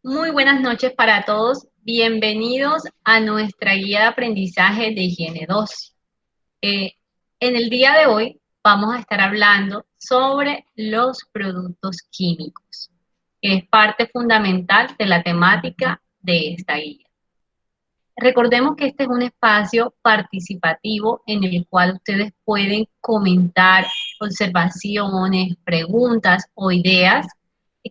Muy buenas noches para todos. Bienvenidos a nuestra guía de aprendizaje de higiene 2. Eh, en el día de hoy vamos a estar hablando sobre los productos químicos, que es parte fundamental de la temática de esta guía. Recordemos que este es un espacio participativo en el cual ustedes pueden comentar observaciones, preguntas o ideas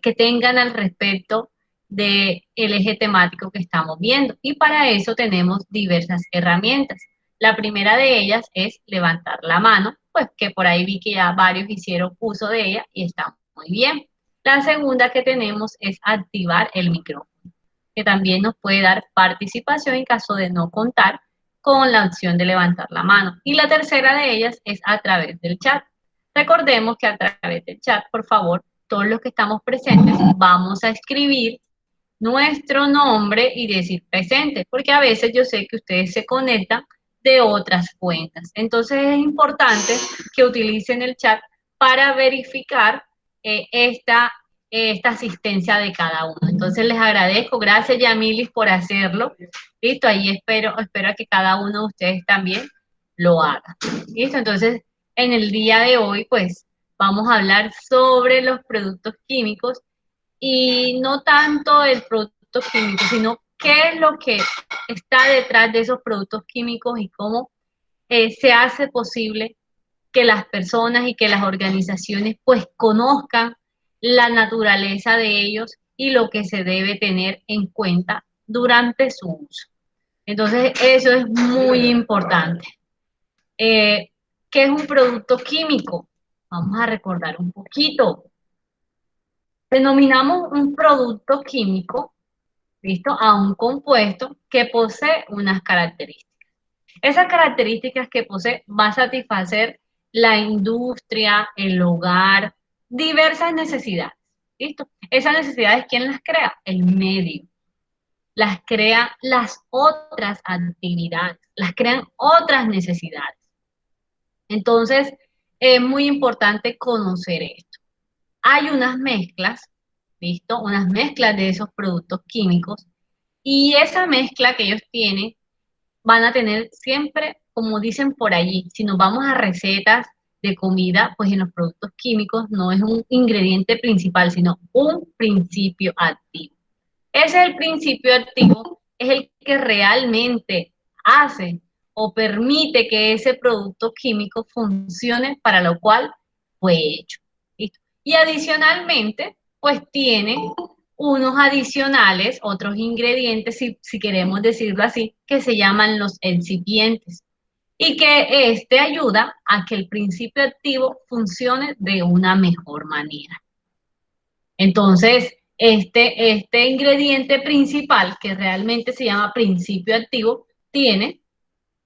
que tengan al respecto del eje temático que estamos viendo. Y para eso tenemos diversas herramientas. La primera de ellas es levantar la mano, pues que por ahí vi que ya varios hicieron uso de ella y está muy bien. La segunda que tenemos es activar el micrófono, que también nos puede dar participación en caso de no contar con la opción de levantar la mano. Y la tercera de ellas es a través del chat. Recordemos que a través del chat, por favor, todos los que estamos presentes vamos a escribir nuestro nombre y decir presente, porque a veces yo sé que ustedes se conectan de otras cuentas. Entonces es importante que utilicen el chat para verificar esta asistencia de cada uno. Entonces les agradezco, gracias Yamilis por hacerlo. Listo, ahí espero a que cada uno de ustedes también lo haga. Listo, entonces en el día de hoy pues vamos a hablar sobre los productos químicos y no tanto el producto químico, sino qué es lo que está detrás de esos productos químicos y cómo se hace posible que las personas y que las organizaciones pues conozcan la naturaleza de ellos y lo que se debe tener en cuenta durante su uso. Entonces, eso es muy importante. ¿Qué es un producto químico? Vamos a recordar un poquito. Denominamos un producto químico, ¿listo?, a un compuesto que posee unas características. Esas características que posee va a satisfacer la industria, el hogar, diversas necesidades. ¿Listo? Esas necesidades, ¿quién las crea? El medio. Las crea las otras actividades, las crean otras necesidades. Entonces, es muy importante conocer esto. Hay unas mezclas, ¿listo? Unas mezclas de esos productos químicos y esa mezcla que ellos tienen van a tener siempre, como dicen por allí, si nos vamos a recetas de comida, pues en los productos químicos no es un ingrediente principal, sino un principio activo. Ese es el principio activo, es el que realmente hace o permite que ese producto químico funcione para lo cual fue hecho. ¿Listo? Y adicionalmente, pues tiene unos adicionales, otros ingredientes, si queremos decirlo así, que se llaman los excipientes y que este ayuda a que el principio activo funcione de una mejor manera. Entonces, este ingrediente principal, que realmente se llama principio activo, tiene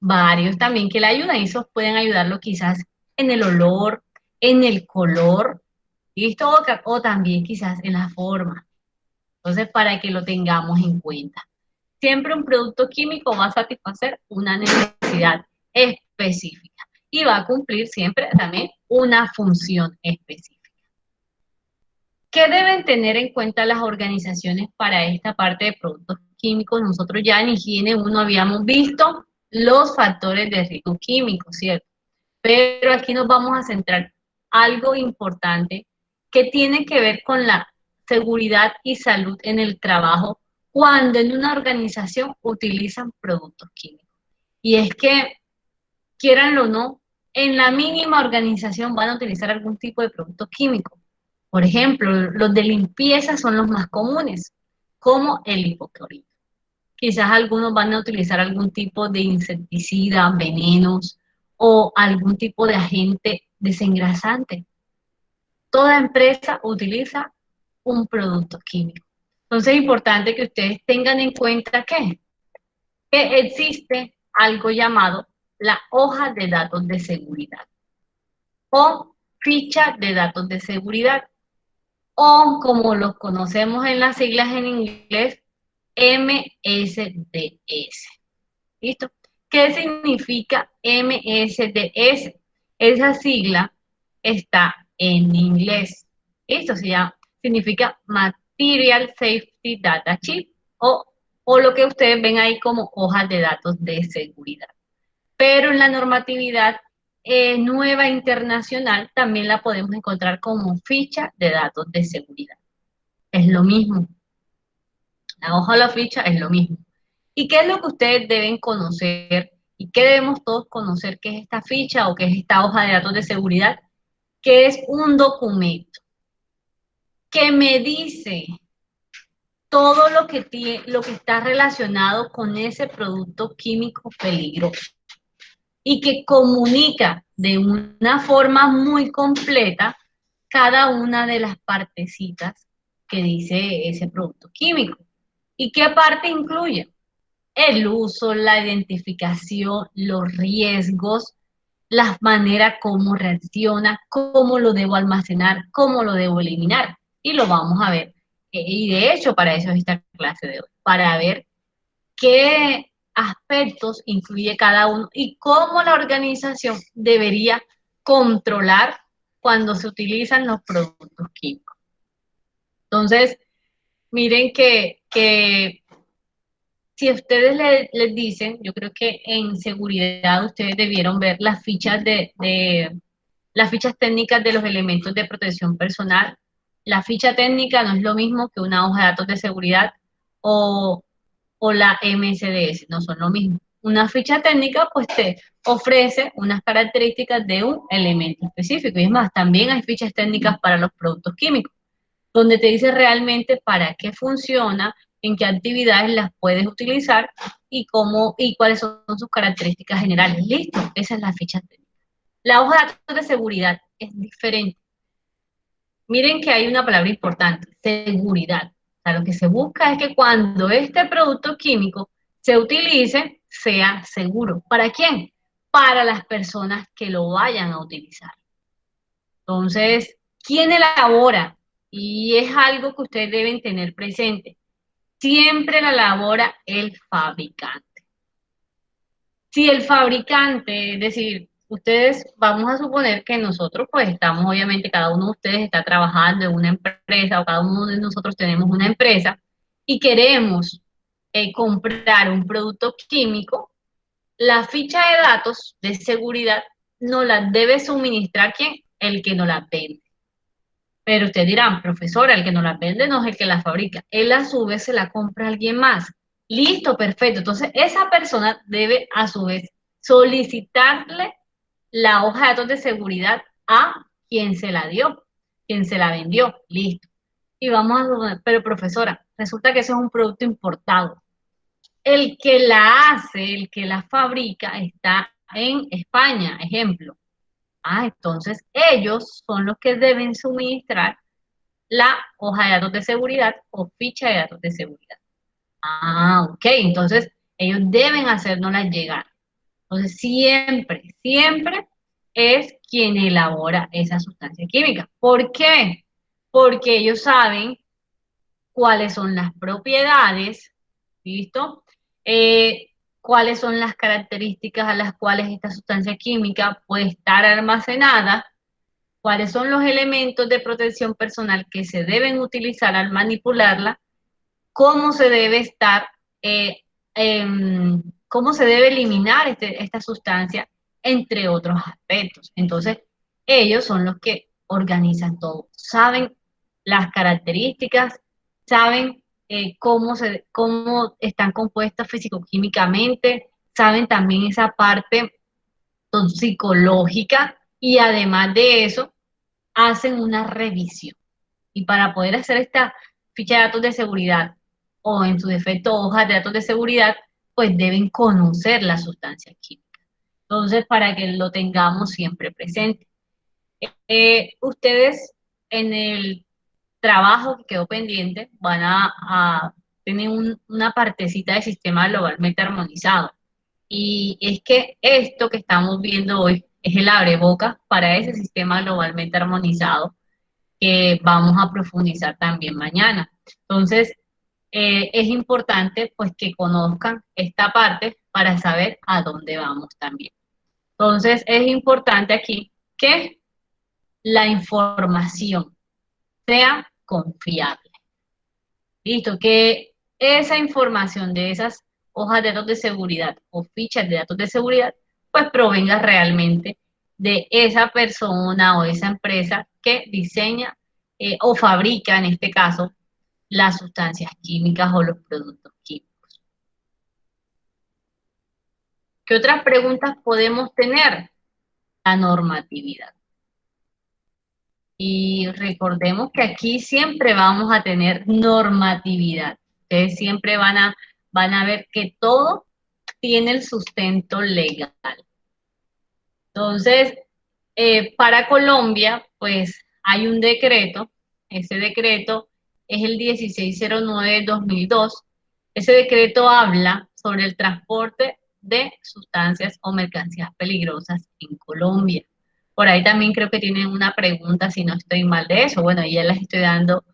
varios también que le ayudan y esos pueden ayudarlo quizás en el olor, en el color, ¿listo? O también quizás en la forma. Entonces, para que lo tengamos en cuenta. Siempre un producto químico va a satisfacer una necesidad específica y va a cumplir siempre también una función específica. ¿Qué deben tener en cuenta las organizaciones para esta parte de productos químicos? Nosotros ya en Higiene 1 habíamos visto los factores de riesgo químico, ¿cierto? Pero aquí nos vamos a centrar algo importante que tiene que ver con la seguridad y salud en el trabajo cuando en una organización utilizan productos químicos. Y es que, quieranlo o no, en la mínima organización van a utilizar algún tipo de producto químico. Por ejemplo, los de limpieza son los más comunes, como el hipoclorito. Quizás algunos van a utilizar algún tipo de insecticida, venenos o algún tipo de agente desengrasante. Toda empresa utiliza un producto químico. Entonces es importante que ustedes tengan en cuenta que existe algo llamado la hoja de datos de seguridad o ficha de datos de seguridad o como los conocemos en las siglas en inglés, MSDS. ¿Listo? ¿Qué significa MSDS? Esa sigla está en inglés. Esto significa Serial Safety Data Sheet o lo que ustedes ven ahí como hojas de datos de seguridad. Pero en la normatividad nueva internacional también la podemos encontrar como ficha de datos de seguridad. Es lo mismo. La hoja o la ficha es lo mismo. ¿Y qué es lo que ustedes deben conocer? ¿Y qué debemos todos conocer que es esta ficha o que es esta hoja de datos de seguridad? Que es un documento que me dice todo lo que está relacionado con ese producto químico peligroso y que comunica de una forma muy completa cada una de las partecitas que dice ese producto químico. ¿Y qué parte incluye? El uso, la identificación, los riesgos, las maneras como reacciona, cómo lo debo almacenar, cómo lo debo eliminar. Y lo vamos a ver. Y de hecho, para eso es esta clase de hoy, para ver qué aspectos incluye cada uno y cómo la organización debería controlar cuando se utilizan los productos químicos. Entonces, miren que si ustedes les dicen, yo creo que en seguridad ustedes debieron ver las fichas las fichas técnicas de los elementos de protección personal. La ficha técnica no es lo mismo que una hoja de datos de seguridad o, o la MSDS, no son lo mismo. Una ficha técnica pues te ofrece unas características de un elemento específico y es más, también hay fichas técnicas para los productos químicos donde te dice realmente para qué funciona, en qué actividades las puedes utilizar y cómo y cuáles son sus características generales. Listo, esa es la ficha técnica. La hoja de datos de seguridad es diferente. Miren que hay una palabra importante, seguridad. O sea, lo que se busca es que cuando este producto químico se utilice, sea seguro. ¿Para quién? Para las personas que lo vayan a utilizar. Entonces, ¿quién elabora? Y es algo que ustedes deben tener presente. Siempre la elabora el fabricante. Si el fabricante, es decir, ustedes, vamos a suponer que nosotros, pues estamos, obviamente, cada uno de ustedes está trabajando en una empresa o cada uno de nosotros tenemos una empresa y queremos comprar un producto químico, la ficha de datos de seguridad nos la debe suministrar ¿quién? El que nos la vende. Pero ustedes dirán, profesora, el que nos la vende no es el que la fabrica. Él a su vez se la compra a alguien más. Listo, perfecto. Entonces, esa persona debe a su vez solicitarle la hoja de datos de seguridad a quien se la dio, quien se la vendió. Listo. Y vamos a suponer, pero profesora, resulta que eso es un producto importado. El que la hace, el que la fabrica, está en España, ejemplo. Ah, entonces ellos son los que deben suministrar la hoja de datos de seguridad o ficha de datos de seguridad. Ah, ok, entonces ellos deben hacérnosla llegar. Entonces siempre es quien elabora esa sustancia química. ¿Por qué? Porque ellos saben cuáles son las propiedades, ¿listo? Cuáles son las características a las cuales esta sustancia química puede estar almacenada, cuáles son los elementos de protección personal que se deben utilizar al manipularla, cómo se debe estar, eh, cómo se debe eliminar esta sustancia, entre otros aspectos. Entonces, ellos son los que organizan todo, saben las características, saben cómo están compuestas físico-químicamente, saben también esa parte psicológica y además de eso, hacen una revisión. Y para poder hacer esta ficha de datos de seguridad o en su defecto hojas de datos de seguridad, pues deben conocer la sustancia química. Entonces, para que lo tengamos siempre presente. Ustedes en el trabajo que quedó pendiente van a tener una partecita de sistema globalmente armonizado. Y es que esto que estamos viendo hoy es el abreboca para ese sistema globalmente armonizado que vamos a profundizar también mañana. Entonces, es importante pues que conozcan esta parte para saber a dónde vamos también. Entonces, es importante aquí que la información sea confiable. Listo, que esa información de esas hojas de datos de seguridad o fichas de datos de seguridad, pues provenga realmente de esa persona o esa empresa que diseña o fabrica, en este caso, las sustancias químicas o los productos químicos. ¿Qué otras preguntas podemos tener? La normatividad. Y recordemos que aquí siempre vamos a tener normatividad. Ustedes siempre van a ver que todo tiene el sustento legal. Entonces, para Colombia, pues hay un decreto. Ese decreto es el 1609-2002. Ese decreto habla sobre el transporte de sustancias o mercancías peligrosas en Colombia. Por ahí también creo que tienen una pregunta, si no estoy mal de eso. Bueno, ya les estoy dando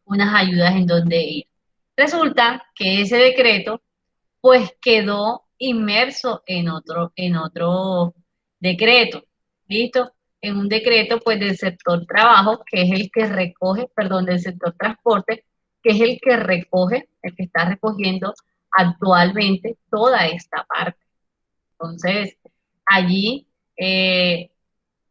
unas ayudas en donde ir. Resulta que ese decreto pues quedó inmerso en otro decreto, ¿listo? En un decreto pues del sector trabajo, que es el que recoge, perdón, del sector transporte, que es el que recoge, el que está recogiendo actualmente toda esta parte. Entonces, allí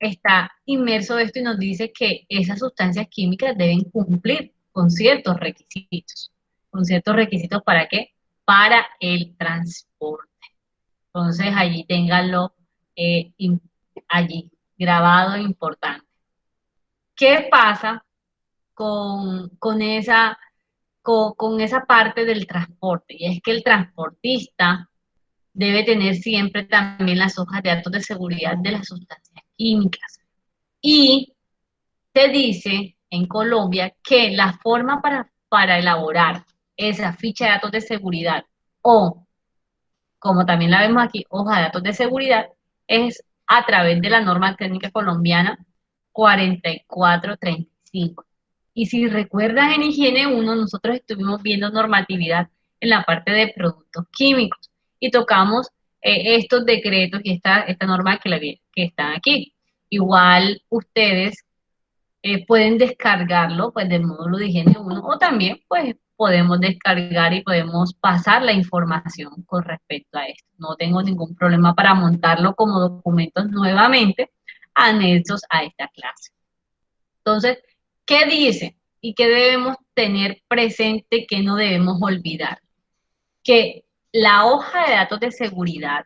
está inmerso esto y nos dice que esas sustancias químicas deben cumplir con ciertos requisitos. ¿Con ciertos requisitos para qué? Para el transporte. Entonces, allí ténganlo allí grabado importante. ¿Qué pasa con esa parte del transporte? Y es que el transportista debe tener siempre también las hojas de datos de seguridad de las sustancias químicas. Y se dice en Colombia que la forma para elaborar esa ficha de datos de seguridad o, como también la vemos aquí, hoja de datos de seguridad, es a través de la norma técnica colombiana 4435. Y si recuerdas en Higiene 1, nosotros estuvimos viendo normatividad en la parte de productos químicos y tocamos estos decretos y esta norma que están aquí. Igual ustedes pueden descargarlo pues del módulo de higiene 1 o también pues podemos descargar y podemos pasar la información con respecto a esto. No tengo ningún problema para montarlo como documentos nuevamente anexos a esta clase. Entonces, ¿qué dice? Y qué debemos tener presente que no debemos olvidar. Que la hoja de datos de seguridad,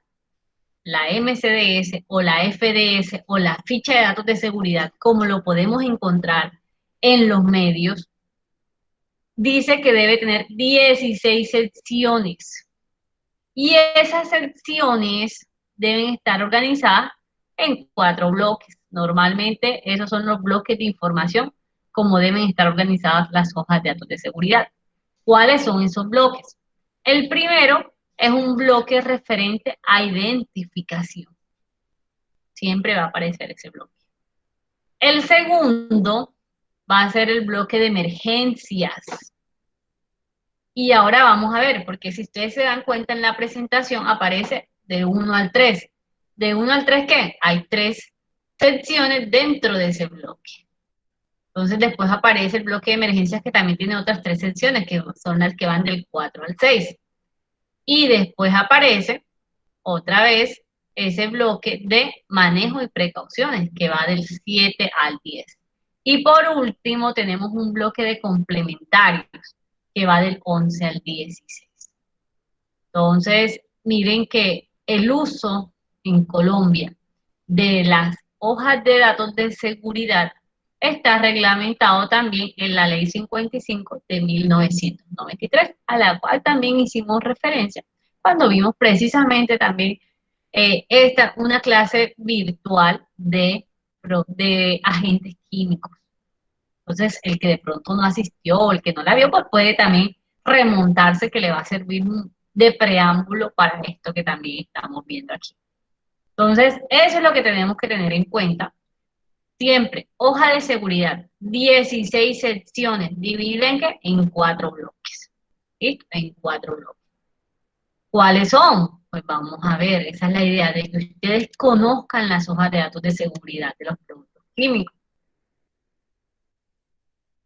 la MCDS o la FDS o la ficha de datos de seguridad, como lo podemos encontrar en los medios, dice que debe tener 16 secciones. Y esas secciones deben estar organizadas en 4 bloques. Normalmente esos son los bloques de información, como deben estar organizadas las hojas de datos de seguridad. ¿Cuáles son esos bloques? El primero es un bloque referente a identificación. Siempre va a aparecer ese bloque. El segundo va a ser el bloque de emergencias. Y ahora vamos a ver, porque si ustedes se dan cuenta en la presentación aparece de 1 al 3. ¿De 1 al 3 qué? Hay 3 secciones dentro de ese bloque. Entonces después aparece el bloque de emergencias que también tiene otras 3 secciones, que son las que van del 4 al 6. Y después aparece otra vez ese bloque de manejo y precauciones, que va del 7 al 10. Y por último tenemos un bloque de complementarios, que va del 11 al 16. Entonces, miren que el uso en Colombia de las hojas de datos de seguridad está reglamentado también en la Ley 55 de 1993, a la cual también hicimos referencia cuando vimos precisamente también una clase virtual de agentes químicos. Entonces, el que de pronto no asistió o el que no la vio, pues puede también remontarse, que le va a servir de preámbulo para esto que también estamos viendo aquí. Entonces, eso es lo que tenemos que tener en cuenta. Siempre, hoja de seguridad, 16 secciones, dividida en qué? En 4 bloques. ¿Listo? En 4 bloques. ¿Cuáles son? Pues vamos a ver, esa es la idea, de que ustedes conozcan las hojas de datos de seguridad de los productos químicos.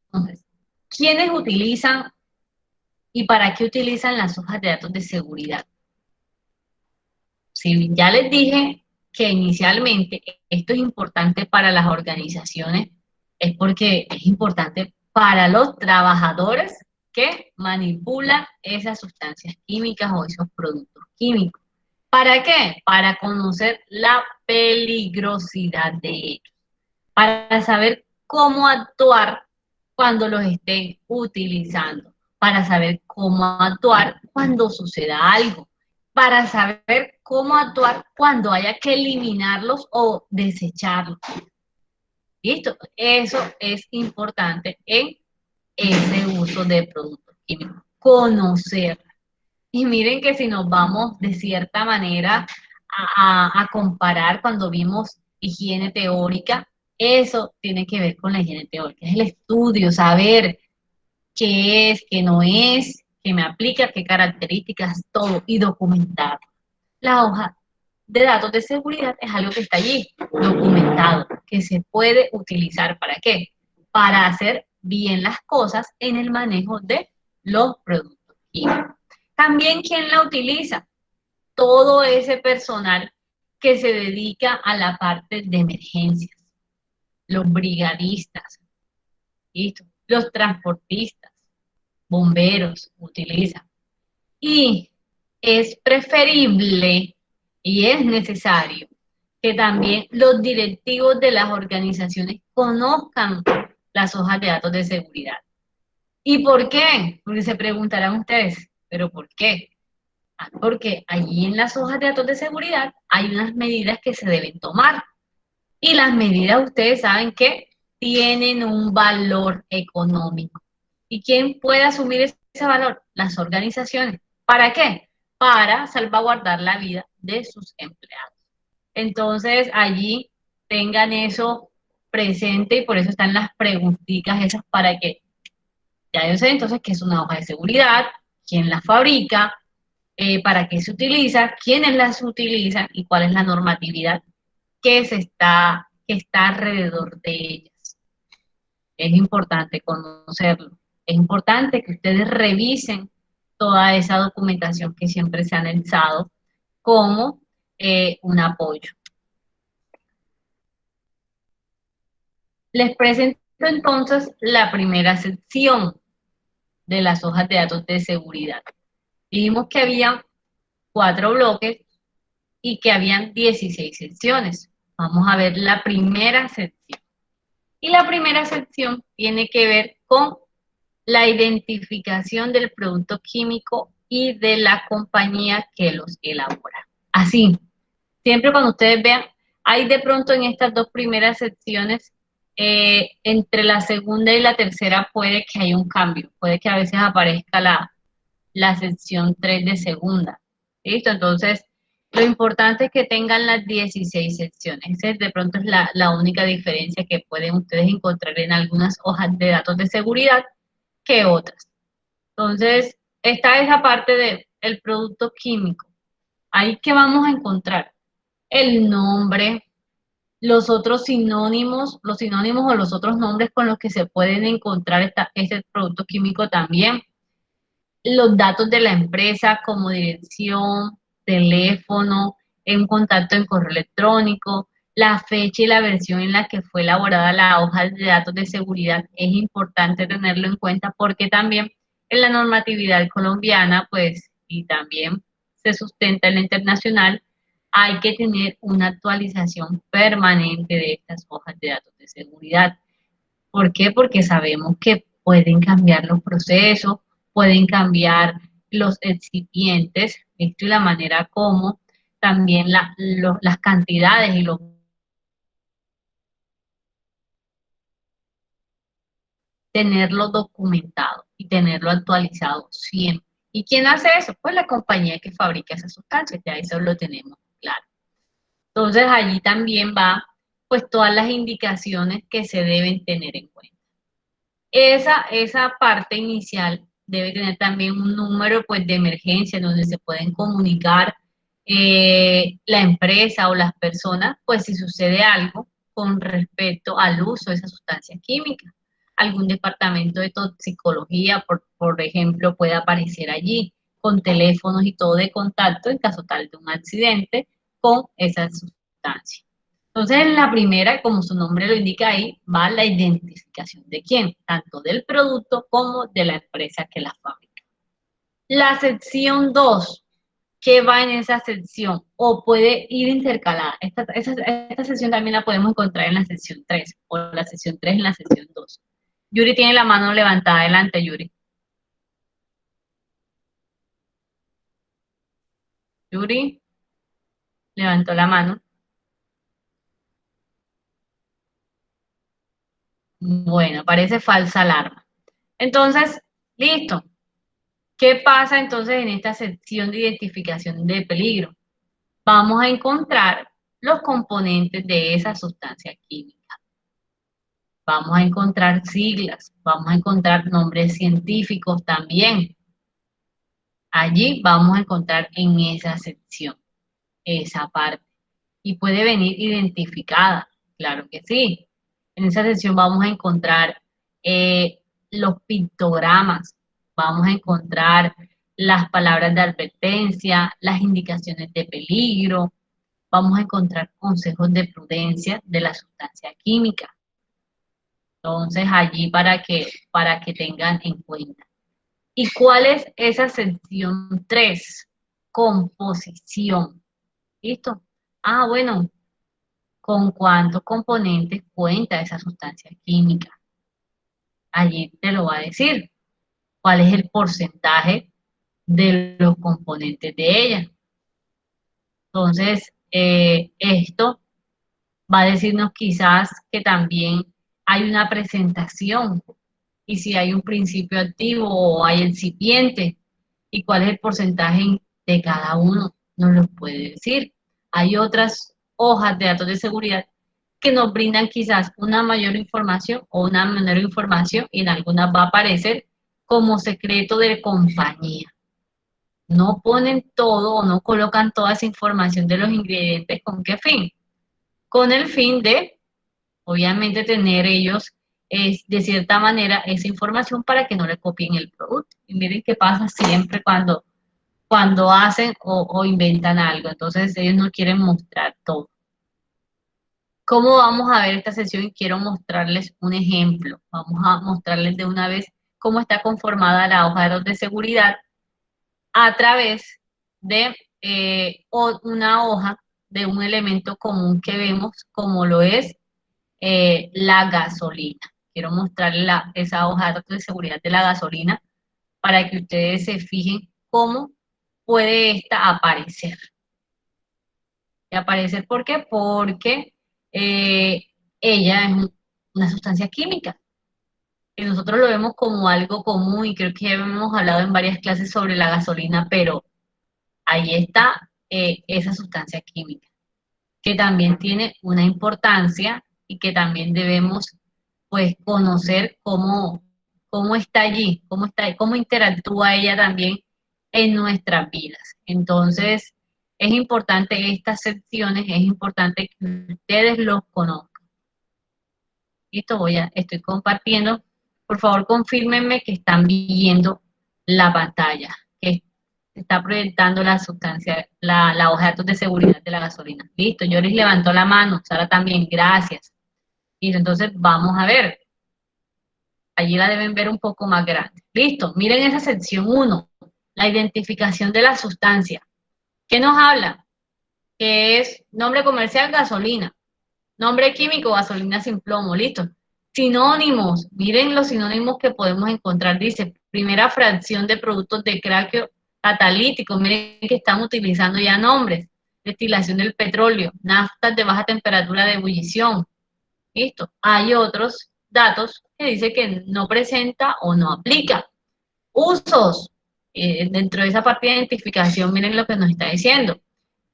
Entonces, ¿quiénes utilizan ¿Y para qué utilizan las hojas de datos de seguridad? Si ya les dije que inicialmente esto es importante para las organizaciones, es porque es importante para los trabajadores que manipulan esas sustancias químicas o esos productos químicos. ¿Para qué? Para conocer la peligrosidad de ellos, para saber cómo actuar cuando los estén utilizando, para saber cómo actuar cuando suceda algo, para saber cómo actuar cuando haya que eliminarlos o desecharlos. ¿Listo? Eso es importante en ese uso de productos químicos. Conocer. Y miren que si nos vamos de cierta manera a comparar cuando vimos higiene teórica, eso tiene que ver con la higiene teórica. Es el estudio, saber qué es, qué no es, qué me aplica, qué características, todo y documentar. La hoja de datos de seguridad es algo que está allí, documentado, que se puede utilizar. ¿Para qué? Para hacer bien las cosas en el manejo de los productos químicos. También, ¿quién la utiliza? Todo ese personal que se dedica a la parte de emergencias, los brigadistas, ¿listo? Los transportistas, bomberos utilizan. Y es preferible y es necesario que también los directivos de las organizaciones conozcan las hojas de datos de seguridad. ¿Y por qué? Porque se preguntarán ustedes, ¿pero por qué? Porque allí en las hojas de datos de seguridad hay unas medidas que se deben tomar. Y las medidas, ustedes saben que tienen un valor económico. ¿Y quién puede asumir ese valor? Las organizaciones. ¿Para qué? Para salvaguardar la vida de sus empleados. Entonces, allí tengan eso presente y por eso están las preguntitas esas para que ya yo sé entonces qué es una hoja de seguridad, quién la fabrica, para qué se utiliza, quiénes las utilizan y cuál es la normatividad que está alrededor de ellas. Es importante conocerlo. Es importante que ustedes revisen toda esa documentación que siempre se ha anexado como un apoyo. Les presento entonces la primera sección de las hojas de datos de seguridad. Vimos que había 4 bloques y que habían 16 secciones. Vamos a ver la primera sección. Y la primera sección tiene que ver con la identificación del producto químico y de la compañía que los elabora. Así, siempre cuando ustedes vean, hay de pronto en estas 2 primeras secciones, entre la segunda y la tercera puede que haya un cambio, puede que a veces aparezca la sección 3 de segunda. ¿Listo? Entonces, lo importante es que tengan las 16 secciones. Esa de pronto es la única diferencia que pueden ustedes encontrar en algunas hojas de datos de seguridad que otras. Entonces, está esa parte del producto químico. Ahí que vamos a encontrar el nombre, los otros sinónimos, los sinónimos o los otros nombres con los que se pueden encontrar este producto químico también, los datos de la empresa como dirección, teléfono, un contacto en correo electrónico, la fecha y la versión en la que fue elaborada la hoja de datos de seguridad. Es importante tenerlo en cuenta porque también en la normatividad colombiana, pues, y también se sustenta en la internacional, hay que tener una actualización permanente de estas hojas de datos de seguridad. ¿Por qué? Porque sabemos que pueden cambiar los procesos, pueden cambiar los excipientes, esto y la manera como también las cantidades y tenerlo documentado y tenerlo actualizado siempre. ¿Y quién hace eso? Pues la compañía que fabrica esas sustancias, ya eso lo tenemos claro. Entonces allí también va pues todas las indicaciones que se deben tener en cuenta. Esa parte inicial debe tener también un número pues, de emergencia donde se pueden comunicar la empresa o las personas, pues si sucede algo con respecto al uso de esa sustancia química. algún departamento de toxicología, por ejemplo, puede aparecer allí con teléfonos y todo de contacto en caso tal de un accidente con esa sustancia. Entonces, en la primera, como su nombre lo indica ahí, va la identificación de quién, tanto del producto como de la empresa que la fabrica. La sección 2, ¿qué va en esa sección? O puede ir intercalada. Esta sección también la podemos encontrar en la sección 3 o la sección 3 en la sección 2. Yuri tiene la mano levantada. Adelante, Yuri. Yuri levantó la mano. Bueno, parece falsa alarma. Entonces, listo. ¿Qué pasa entonces en esta sección de identificación de peligro? Vamos a encontrar los componentes de esa sustancia química. Vamos a encontrar siglas, vamos a encontrar nombres científicos también. Allí vamos a encontrar en esa sección, esa parte. Y puede venir identificada, claro que sí. En esa sección vamos a encontrar los pictogramas, vamos a encontrar las palabras de advertencia, las indicaciones de peligro, vamos a encontrar consejos de prudencia de la sustancia química. Entonces, allí para que tengan en cuenta. ¿Y cuál es esa sección 3? Composición. ¿Listo? Ah, bueno, ¿con cuántos componentes cuenta esa sustancia química? Allí te lo va a decir. ¿Cuál es el porcentaje de los componentes de ella? Entonces, esto va a decirnos quizás que también hay una presentación y si hay un principio activo o hay excipiente y cuál es el porcentaje de cada uno, nos lo puede decir. Hay otras hojas de datos de seguridad que nos brindan quizás una mayor información o una menor información y en algunas va a aparecer como secreto de compañía. No ponen todo o no colocan toda esa información de los ingredientes. ¿Con qué fin? Con el fin de, obviamente, tener ellos de cierta manera esa información para que no le copien el producto. Y miren qué pasa siempre cuando hacen o inventan algo. Entonces ellos no quieren mostrar todo. ¿Cómo vamos a ver esta sesión? Y quiero mostrarles un ejemplo. Vamos a mostrarles de una vez cómo está conformada la hoja de datos de seguridad a través de una hoja de un elemento común que vemos, como lo es la gasolina. Quiero mostrarles esa hoja de datos de seguridad de la gasolina para que ustedes se fijen cómo puede esta aparecer. ¿Y aparecer por qué? Porque eh, ella es una sustancia química y nosotros lo vemos como algo común y creo que ya hemos hablado en varias clases sobre la gasolina, pero ahí está esa sustancia química, que también tiene una importancia y que también debemos pues conocer cómo está allí, cómo interactúa ella también en nuestras vidas. Entonces, es importante estas secciones, es importante que ustedes los conozcan. Listo, estoy compartiendo. Por favor, confírmenme que están viendo la pantalla, que se está proyectando la sustancia, la hoja de datos de seguridad de la gasolina. Listo, Yoris levantó la mano, Sara también, gracias. Listo, entonces vamos a ver. Allí la deben ver un poco más grande. Listo, miren esa sección 1, la identificación de la sustancia. ¿Qué nos habla? Que es nombre comercial, gasolina. Nombre químico, gasolina sin plomo, listo. Sinónimos, miren los sinónimos que podemos encontrar. Dice, primera fracción de productos de craqueo catalítico. Miren que están utilizando ya nombres. Destilación del petróleo, naftas de baja temperatura de ebullición. Listo. Hay otros datos que dice que no presenta o no aplica. Usos. Dentro de esa parte de identificación, miren lo que nos está diciendo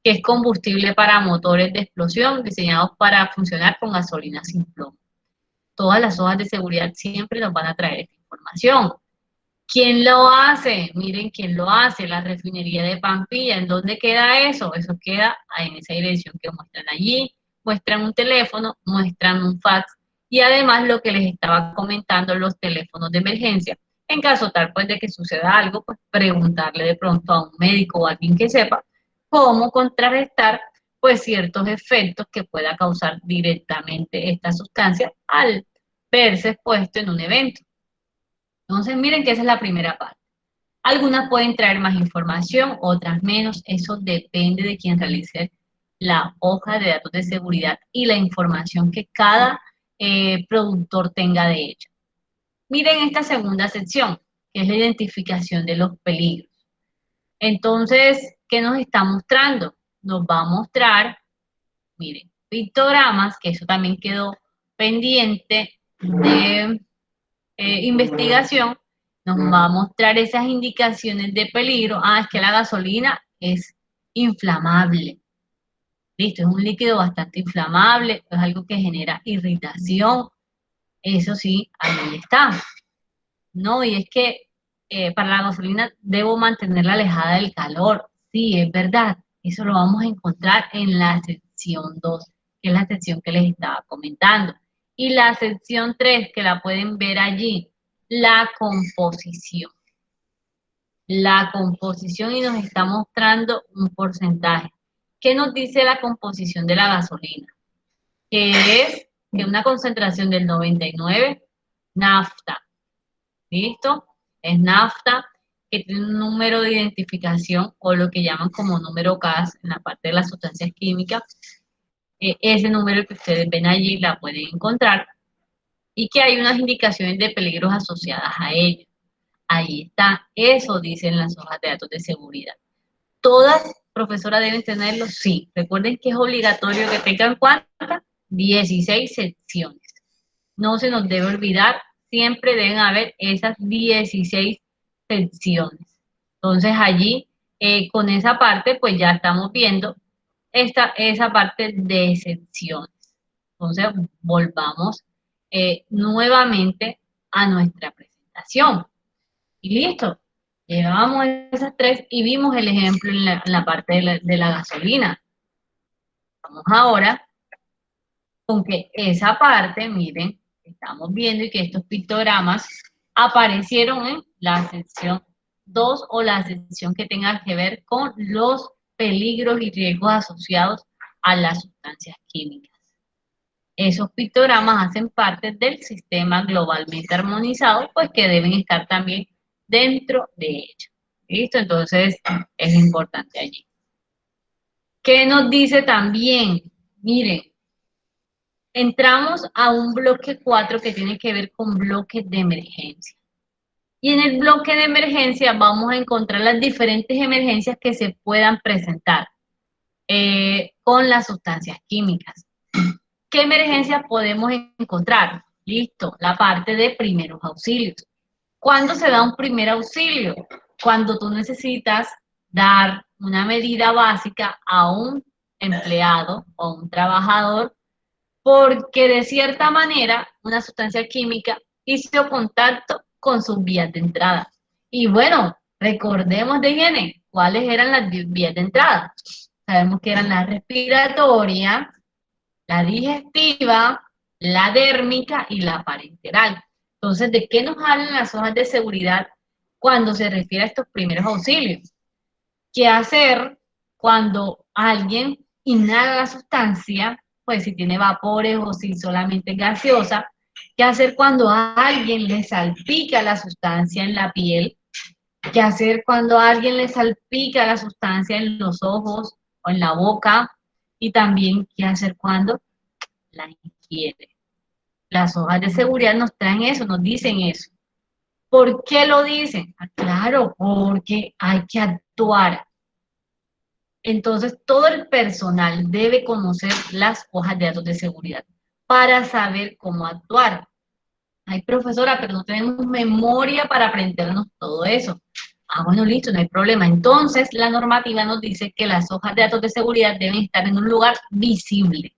que es combustible para motores de explosión diseñados para funcionar con gasolina sin plomo. Todas las hojas de seguridad siempre nos van a traer esta información. ¿Quién lo hace? Miren quién lo hace, la refinería de Pampilla. ¿En dónde queda eso? Eso queda en esa dirección que muestran allí. Muestran un teléfono, muestran un fax y además lo que les estaba comentando, los teléfonos de emergencia. En caso tal pues de que suceda algo, pues preguntarle de pronto a un médico o a alguien que sepa cómo contrarrestar pues ciertos efectos que pueda causar directamente esta sustancia al verse expuesto en un evento. Entonces miren que esa es la primera parte. Algunas pueden traer más información, otras menos. Eso depende de quien realice la hoja de datos de seguridad y la información que cada productor tenga de ella. Miren esta segunda sección, que es la identificación de los peligros. Entonces, ¿qué nos está mostrando? Nos va a mostrar, miren, pictogramas, que eso también quedó pendiente de investigación, nos va a mostrar esas indicaciones de peligro. Ah, es que la gasolina es inflamable. Listo, es un líquido bastante inflamable, es algo que genera irritación. Eso sí, ahí está. No, y es que para la gasolina debo mantenerla alejada del calor. Sí, es verdad. Eso lo vamos a encontrar en la sección 2, que es la sección que les estaba comentando. Y la sección 3, que la pueden ver allí, la composición. La composición y nos está mostrando un porcentaje. ¿Qué nos dice la composición de la gasolina? Que es que una concentración del 99, nafta. ¿Listo? Es nafta, que tiene un número de identificación o lo que llaman como número CAS en la parte de las sustancias químicas. Ese número que ustedes ven allí la pueden encontrar y que hay unas indicaciones de peligros asociadas a ello. Ahí está, eso dicen las hojas de datos de seguridad. ¿Todas, profesora, deben tenerlo? Sí. Recuerden que es obligatorio que tengan ¿cuántas? 16 secciones. No se nos debe olvidar, siempre deben haber esas 16 secciones. Entonces allí, con esa parte, pues ya estamos viendo esa parte de secciones. Entonces, volvamos nuevamente a nuestra presentación. Y listo. Llevamos esas tres y vimos el ejemplo en la parte de la gasolina. Vamos ahora con que esa parte, miren, estamos viendo y que estos pictogramas aparecieron en la sección 2 o la sección que tenga que ver con los peligros y riesgos asociados a las sustancias químicas. Esos pictogramas hacen parte del sistema globalmente armonizado, pues que deben estar también dentro de ella. ¿Listo? Entonces, es importante allí. ¿Qué nos dice también? Miren, entramos a un bloque 4 que tiene que ver con bloques de emergencia. Y en el bloque de emergencia vamos a encontrar las diferentes emergencias que se puedan presentar con las sustancias químicas. ¿Qué emergencias podemos encontrar? Listo, la parte de primeros auxilios. ¿Cuándo se da un primer auxilio? Cuando tú necesitas dar una medida básica a un empleado o un trabajador porque de cierta manera una sustancia química hizo contacto con sus vías de entrada. Y bueno, recordemos de higiene, ¿cuáles eran las vías de entrada? Sabemos que eran la respiratoria, la digestiva, la dérmica y la parenteral. Entonces, ¿de qué nos hablan las hojas de seguridad cuando se refiere a estos primeros auxilios? ¿Qué hacer cuando alguien inhala la sustancia? Pues si tiene vapores o si solamente es gaseosa. ¿Qué hacer cuando a alguien le salpica la sustancia en la piel? ¿Qué hacer cuando a alguien le salpica la sustancia en los ojos o en la boca? Y también, ¿qué hacer cuando la ingiere? Las hojas de seguridad nos traen eso, nos dicen eso. ¿Por qué lo dicen? Ah, claro, porque hay que actuar. Entonces, todo el personal debe conocer las hojas de datos de seguridad para saber cómo actuar. Ay, profesora, pero no tenemos memoria para aprendernos todo eso. Ah, bueno, listo, no hay problema. Entonces, la normativa nos dice que las hojas de datos de seguridad deben estar en un lugar visible.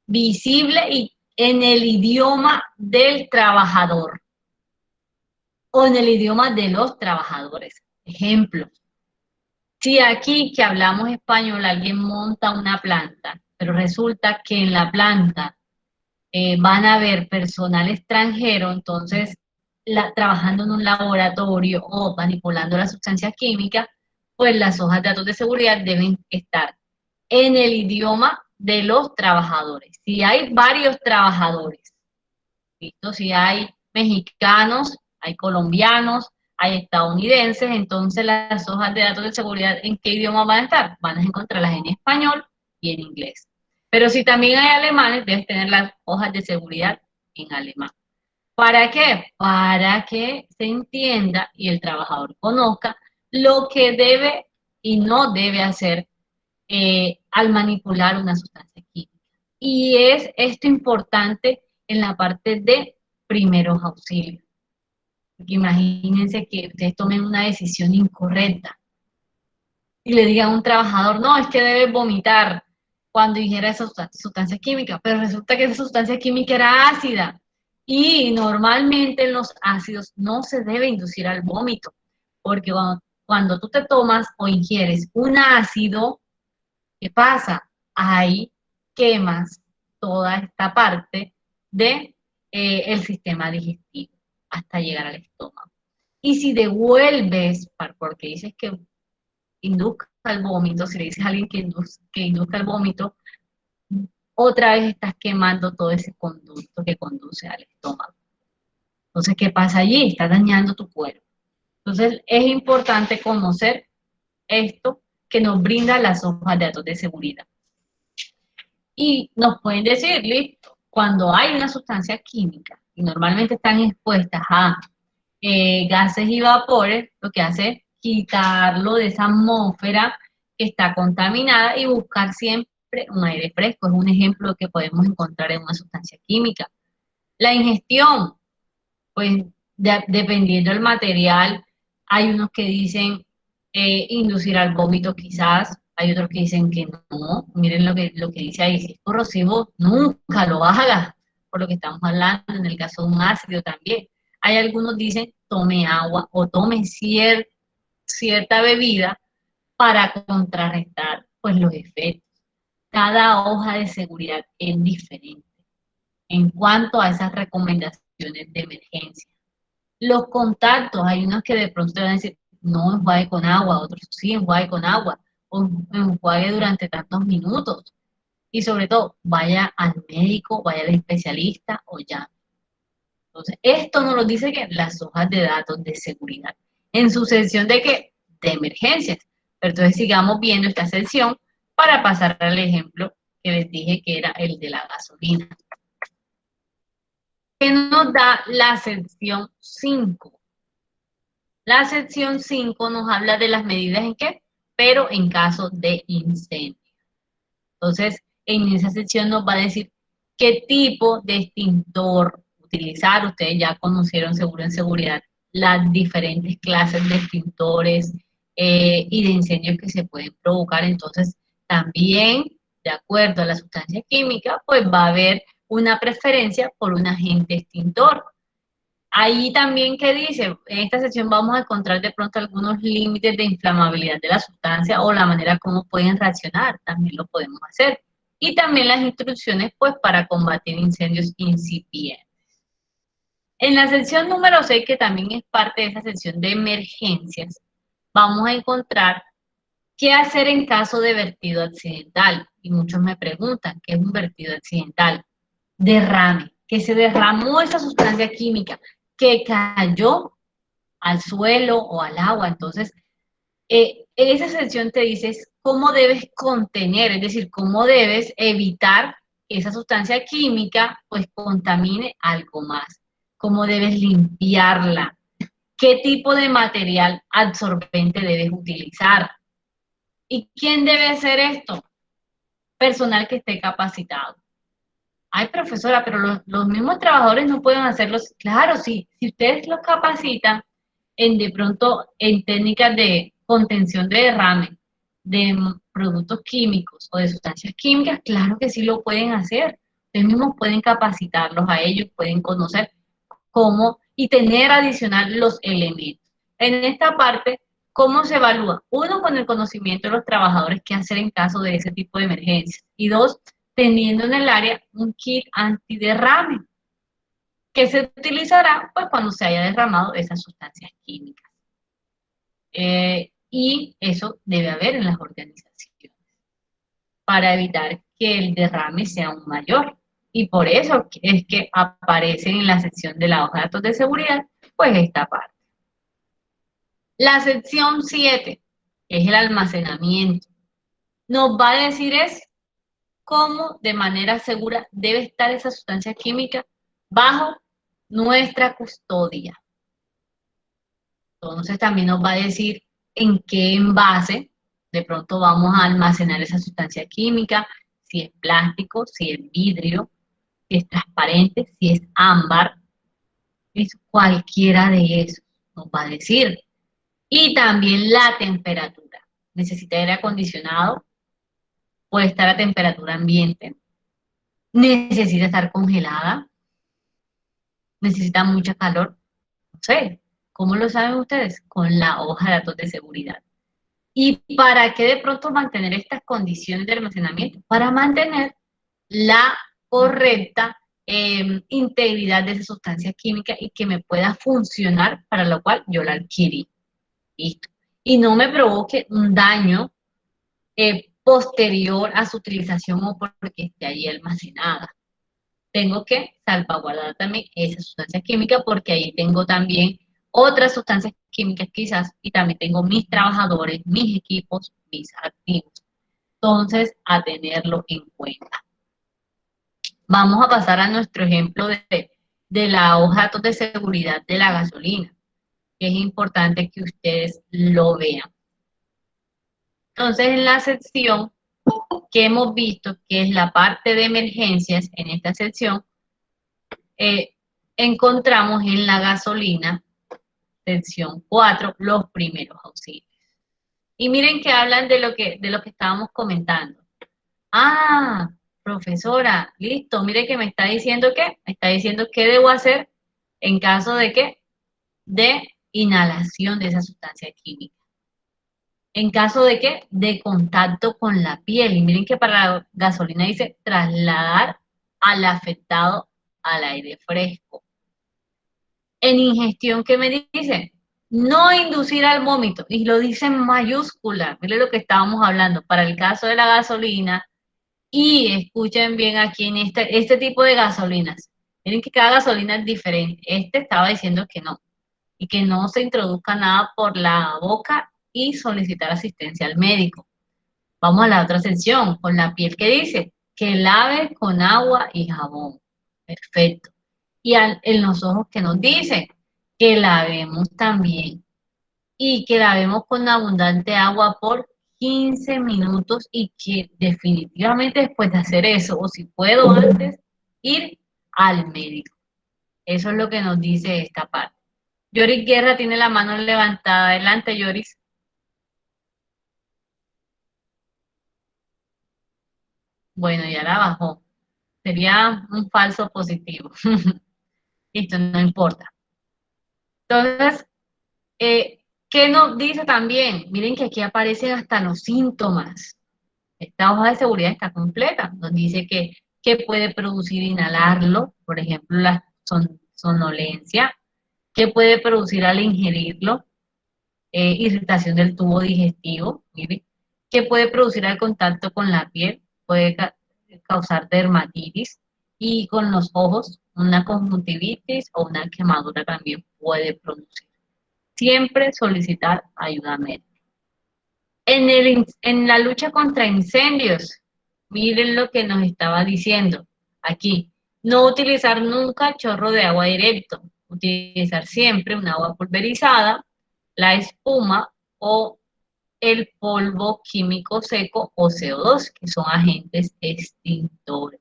Visible y en el idioma del trabajador o en el idioma de los trabajadores. Ejemplo, si aquí que hablamos español alguien monta una planta, pero resulta que en la planta van a ver personal extranjero, entonces trabajando en un laboratorio o manipulando las sustancias químicas, pues las hojas de datos de seguridad deben estar en el idioma de los trabajadores. Si hay varios trabajadores, ¿listo? Si hay mexicanos, hay colombianos, hay estadounidenses, entonces las hojas de datos de seguridad, ¿en qué idioma van a estar? Van a encontrarlas en español y en inglés. Pero si también hay alemanes, debes tener las hojas de seguridad en alemán. ¿Para qué? Para que se entienda y el trabajador conozca lo que debe y no debe hacer al manipular una sustancia química. Y es esto importante en la parte de primeros auxilios. Porque imagínense que ustedes tomen una decisión incorrecta y le digan a un trabajador, no, es que debe vomitar cuando ingiera esa sustancia química, pero resulta que esa sustancia química era ácida. Y normalmente en los ácidos no se debe inducir al vómito, porque cuando tú te tomas o ingieres un ácido, ¿qué pasa? Ahí quemas toda esta parte de el sistema digestivo hasta llegar al estómago. Y si devuelves, porque dices que induzca el vómito, si le dices a alguien que induzca el vómito, otra vez estás quemando todo ese conducto que conduce al estómago. Entonces, ¿qué pasa allí? Estás dañando tu cuerpo. Entonces, es importante conocer esto que nos brinda las hojas de datos de seguridad. Y nos pueden decir, listo, cuando hay una sustancia química, y normalmente están expuestas a gases y vapores, lo que hace es quitarlo de esa atmósfera que está contaminada y buscar siempre un aire fresco. Es un ejemplo que podemos encontrar en una sustancia química. La ingestión, pues dependiendo del material, hay unos que dicen inducir al vómito quizás, hay otros que dicen que no. Miren lo que dice ahí, si es corrosivo, nunca lo hagas, por lo que estamos hablando, en el caso de un ácido también. Hay algunos dicen tome agua o tome cierta bebida para contrarrestar pues los efectos. Cada hoja de seguridad es diferente en cuanto a esas recomendaciones de emergencia. Los contactos, hay unos que de pronto te van a decir, no enjuague con agua, otros sí enjuague con agua, o enjuague durante tantos minutos. Y sobre todo, vaya al médico, vaya al especialista o llame. Entonces, esto nos lo dice que las hojas de datos de seguridad, en su sección de que de emergencias. Pero entonces sigamos viendo esta sección para pasar al ejemplo que les dije que era el de la gasolina. ¿Qué nos da la sección 5? La sección 5 nos habla de las medidas en qué, pero en caso de incendio. Entonces, en esa sección nos va a decir qué tipo de extintor utilizar. Ustedes ya conocieron seguro en seguridad las diferentes clases de extintores y de incendios que se pueden provocar. Entonces, también, de acuerdo a la sustancia química, pues va a haber una preferencia por un agente extintor. Ahí también, ¿qué dice? En esta sección vamos a encontrar de pronto algunos límites de inflamabilidad de la sustancia o la manera como pueden reaccionar, también lo podemos hacer. Y también las instrucciones, pues, para combatir incendios incipientes. En la sección número 6, que también es parte de esa sección de emergencias, vamos a encontrar qué hacer en caso de vertido accidental. Y muchos me preguntan, ¿qué es un vertido accidental? Derrame, que se derramó esa sustancia química, que cayó al suelo o al agua. Entonces, en esa sección te dices cómo debes contener, es decir, cómo debes evitar que esa sustancia química pues contamine algo más, cómo debes limpiarla, qué tipo de material absorbente debes utilizar. ¿Y quién debe hacer esto? Personal que esté capacitado. Ay, profesora, pero los mismos trabajadores no pueden hacerlo. Claro, sí, si ustedes los capacitan en de pronto en técnicas de contención de derrame, de productos químicos o de sustancias químicas, claro que sí lo pueden hacer. Ustedes mismos pueden capacitarlos a ellos, pueden conocer cómo y tener adicional los elementos. En esta parte, ¿cómo se evalúa? Uno, con el conocimiento de los trabajadores qué hacer en caso de ese tipo de emergencias. Y dos, teniendo en el área un kit antiderrame que se utilizará pues cuando se haya derramado esas sustancias químicas. Y eso debe haber en las organizaciones para evitar que el derrame sea aún mayor. Y por eso es que aparece en la sección de la hoja de datos de seguridad, pues esta parte. La sección 7, que es el almacenamiento, nos va a decir es cómo de manera segura debe estar esa sustancia química bajo nuestra custodia. Entonces también nos va a decir en qué envase de pronto vamos a almacenar esa sustancia química, si es plástico, si es vidrio, si es transparente, si es ámbar, es cualquiera de esos, nos va a decir. Y también la temperatura. Necesita aire acondicionado, puede estar a temperatura ambiente, necesita estar congelada, necesita mucha calor. No sé, ¿cómo lo saben ustedes? Con la hoja de datos de seguridad. ¿Y para qué de pronto mantener estas condiciones de almacenamiento? Para mantener la correcta integridad de esa sustancia química y que me pueda funcionar para lo cual yo la adquirí. ¿Listo? Y no me provoque un daño posterior a su utilización o porque esté ahí almacenada. Tengo que salvaguardar también esa sustancia química porque ahí tengo también otras sustancias químicas quizás y también tengo mis trabajadores, mis equipos, mis activos. Entonces, a tenerlo en cuenta. Vamos a pasar a nuestro ejemplo de la hoja de datos de seguridad de la gasolina, que es importante que ustedes lo vean. Entonces, en la sección que hemos visto, que es la parte de emergencias, en esta sección, encontramos en la gasolina, sección 4, los primeros auxilios. Y miren que hablan de lo que estábamos comentando. Ah, profesora, listo, mire que me está diciendo me está diciendo qué debo hacer en caso de de inhalación de esa sustancia química. En caso de de contacto con la piel. Y miren que para la gasolina dice trasladar al afectado al aire fresco. En ingestión, ¿qué me dice? No inducir al vómito. Y lo dice en mayúscula. Miren lo que estábamos hablando. Para el caso de la gasolina, y escuchen bien aquí en este tipo de gasolinas. Miren que cada gasolina es diferente. Este estaba diciendo que no. Y que no se introduzca nada por la boca y solicitar asistencia al médico. Vamos a la otra sección, con la piel que dice que lave con agua y jabón. Perfecto. Y en los ojos que nos dice que lavemos también y que lavemos con abundante agua por 15 minutos y que definitivamente después de hacer eso, o si puedo antes, ir al médico. Eso es lo que nos dice esta parte. Yoris Guerra tiene la mano levantada. Adelante, Yoris. Bueno, ya la bajó. Sería un falso positivo. Listo, no importa. Entonces, ¿qué nos dice también? Miren que aquí aparecen hasta los síntomas. Esta hoja de seguridad está completa. Nos dice que puede producir inhalarlo, por ejemplo, la sonolencia, que puede producir al ingerirlo, irritación del tubo digestivo, miren, que puede producir al contacto con la piel, puede causar dermatitis y con los ojos, una conjuntivitis o una quemadura también puede producir. Siempre solicitar ayuda médica. En la lucha contra incendios, miren lo que nos estaba diciendo aquí. No utilizar nunca chorro de agua directo. Utilizar siempre un agua pulverizada, la espuma o el polvo químico seco o CO2, que son agentes extintores.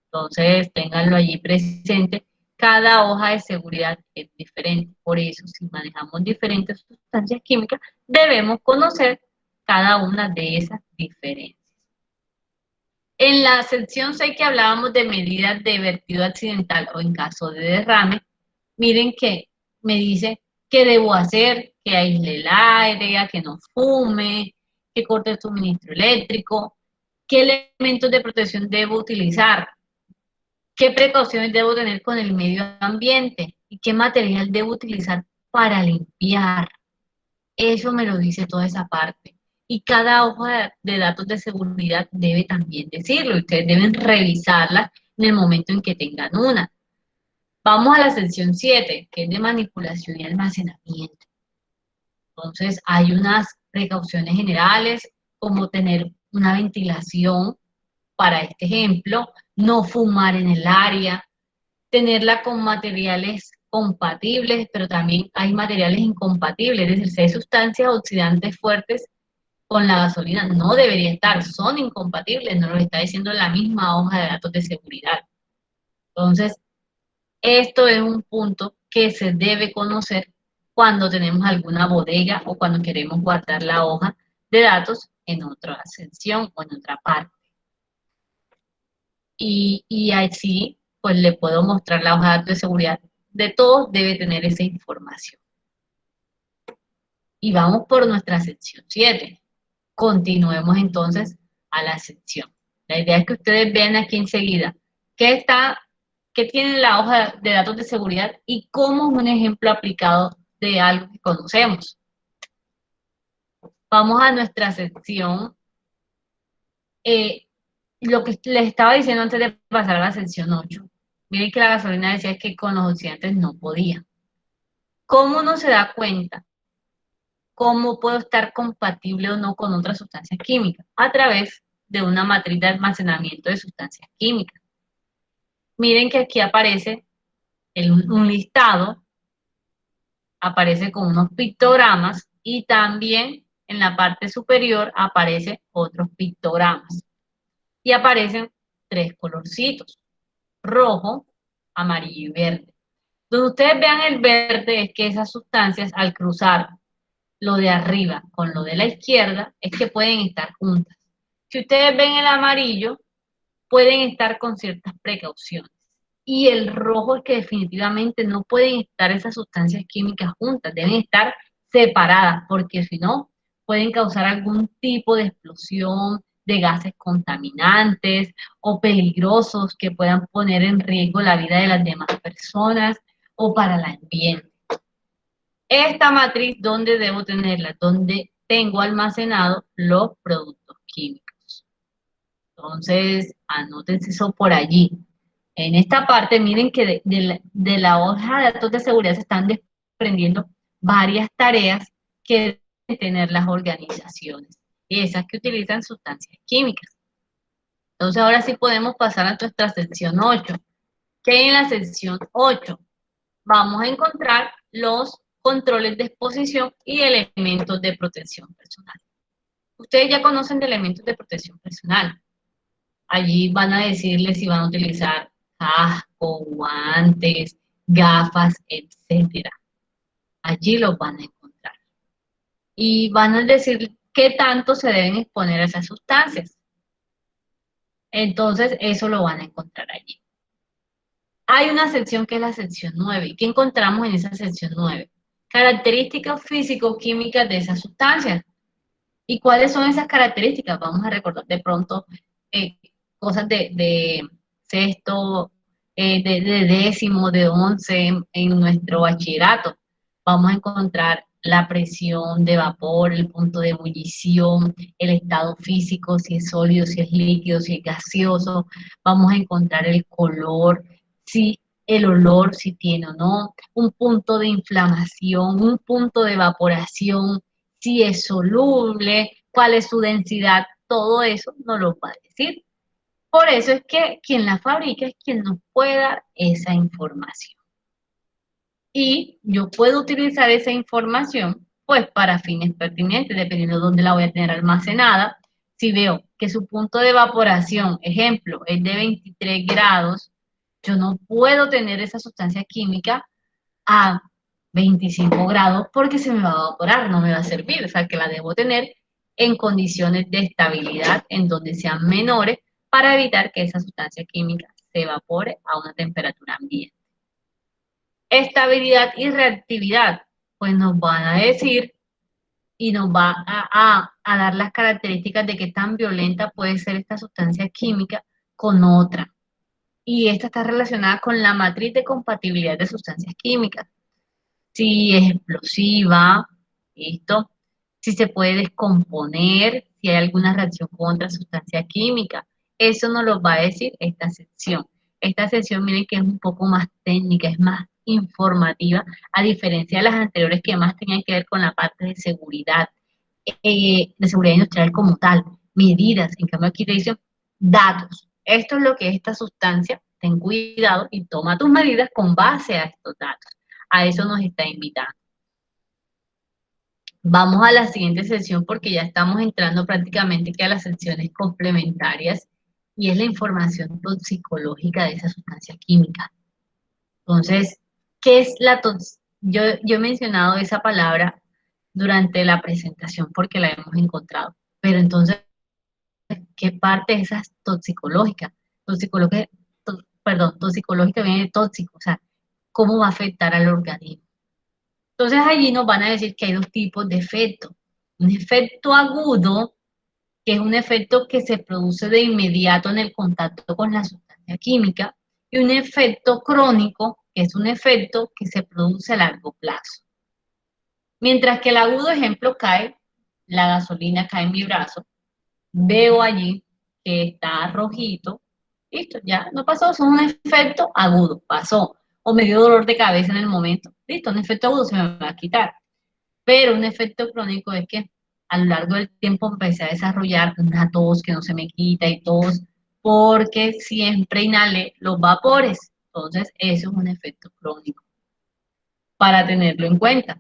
Entonces, ténganlo allí presente. Cada hoja de seguridad es diferente. Por eso, si manejamos diferentes sustancias químicas, debemos conocer cada una de esas diferencias. En la sección 6 que hablábamos de medidas de vertido accidental o en caso de derrame, miren que me dice qué debo hacer, que aísle el aire, a que no fume, que corte el suministro eléctrico. ¿Qué elementos de protección debo utilizar? ¿Qué precauciones debo tener con el medio ambiente? ¿Y qué material debo utilizar para limpiar? Eso me lo dice toda esa parte. Y cada hoja de datos de seguridad debe también decirlo. Ustedes deben revisarla en el momento en que tengan una. Vamos a la sección 7, que es de manipulación y almacenamiento. Entonces, hay unas precauciones generales, como tener una ventilación para este ejemplo, no fumar en el área, tenerla con materiales compatibles, pero también hay materiales incompatibles, es decir, si hay sustancias oxidantes fuertes con la gasolina, no debería estar, son incompatibles, nos lo está diciendo la misma hoja de datos de seguridad. Entonces, esto es un punto que se debe conocer cuando tenemos alguna bodega o cuando queremos guardar la hoja de datos en otra sección o en otra parte. Y así, pues le puedo mostrar la hoja de datos de seguridad. De todos debe tener esa información. Y vamos por nuestra sección 7. Continuemos entonces a la sección. La idea es que ustedes vean aquí enseguida qué tiene la hoja de datos de seguridad y cómo es un ejemplo aplicado de algo que conocemos. Vamos a nuestra sección. Eh, lo que les estaba diciendo antes de pasar a la sección 8. Miren que la gasolina decía que con los oxidantes no podía. ¿Cómo uno se da cuenta? ¿Cómo puedo estar compatible o no con otras sustancias químicas? A través de una matriz de almacenamiento de sustancias químicas. Miren que aquí aparece un listado, aparece con unos pictogramas y también en la parte superior aparecen otros pictogramas. Y aparecen tres colorcitos, rojo, amarillo y verde. Donde ustedes vean el verde es que esas sustancias al cruzar lo de arriba con lo de la izquierda es que pueden estar juntas. Si ustedes ven el amarillo, pueden estar con ciertas precauciones. Y el rojo es que definitivamente no pueden estar esas sustancias químicas juntas, deben estar separadas, porque si no, pueden causar algún tipo de explosión de gases contaminantes o peligrosos que puedan poner en riesgo la vida de las demás personas o para el ambiente. Esta matriz, ¿dónde debo tenerla? Donde tengo almacenado los productos químicos. Entonces, anótense eso por allí. En esta parte, miren que de la hoja de datos de seguridad se están desprendiendo varias tareas que deben tener las organizaciones, esas que utilizan sustancias químicas. Entonces, ahora sí podemos pasar a nuestra sección 8. ¿Qué hay en la sección 8? Vamos a encontrar los controles de exposición y elementos de protección personal. Ustedes ya conocen de elementos de protección personal. Allí van a decirles si van a utilizar casco, guantes, gafas, etcétera. Allí los van a encontrar. Y van a decir qué tanto se deben exponer a esas sustancias. Entonces, eso lo van a encontrar allí. Hay una sección que es la sección 9. ¿Y qué encontramos en esa sección 9? Características físico-químicas de esas sustancias. ¿Y cuáles son esas características? Vamos a recordar de pronto eh, cosas de sexto, de décimo, de 11 en nuestro bachillerato. Vamos a encontrar la presión de vapor, el punto de ebullición, el estado físico, si es sólido, si es líquido, si es gaseoso. Vamos a encontrar el color, si el olor, si tiene o no, un punto de inflamación, un punto de evaporación, si es soluble, cuál es su densidad, todo eso nos lo va a decir. Por eso es que quien la fabrica es quien nos puede dar esa información. Y yo puedo utilizar esa información pues para fines pertinentes, dependiendo de dónde la voy a tener almacenada. Si veo que su punto de evaporación, ejemplo, es de 23 grados, yo no puedo tener esa sustancia química a 25 grados porque se me va a evaporar, no me va a servir. O sea, que la debo tener en condiciones de estabilidad en donde sean menores para evitar que esa sustancia química se evapore a una temperatura ambiente. Estabilidad y reactividad, pues nos van a decir y nos va a dar las características de qué tan violenta puede ser esta sustancia química con otra. Y esta está relacionada con la matriz de compatibilidad de sustancias químicas. Si es explosiva, ¿listo? Si se puede descomponer, si hay alguna reacción con otra sustancia química. Eso nos lo va a decir esta sección. Esta sección, miren que es un poco más técnica, es más informativa, a diferencia de las anteriores que más tenían que ver con la parte de seguridad industrial como tal, medidas. En cambio aquí te dicen datos. Esto es lo que es esta sustancia, ten cuidado y toma tus medidas con base a estos datos. A eso nos está invitando. Vamos a la siguiente sección porque ya estamos entrando prácticamente que a las secciones complementarias y es la información toxicológica de esa sustancia química. Entonces, ¿qué es la yo he mencionado esa palabra durante la presentación porque la hemos encontrado, pero entonces, ¿qué parte de esa es toxicológica? Toxicológica, perdón, toxicológica viene de tóxico, o sea, ¿cómo va a afectar al organismo? Entonces allí nos van a decir que hay dos tipos de efectos. Un efecto agudo, que es un efecto que se produce de inmediato en el contacto con la sustancia química, y un efecto crónico, que es un efecto que se produce a largo plazo. Mientras que el agudo ejemplo cae, la gasolina cae en mi brazo, veo allí que está rojito, listo, ya no pasó, es un efecto agudo, pasó, o me dio dolor de cabeza en el momento, listo, un efecto agudo se me va a quitar. Pero un efecto crónico es que a lo largo del tiempo empecé a desarrollar una tos que no se me quita y tos porque siempre inhalé los vapores. Entonces, eso es un efecto crónico para tenerlo en cuenta.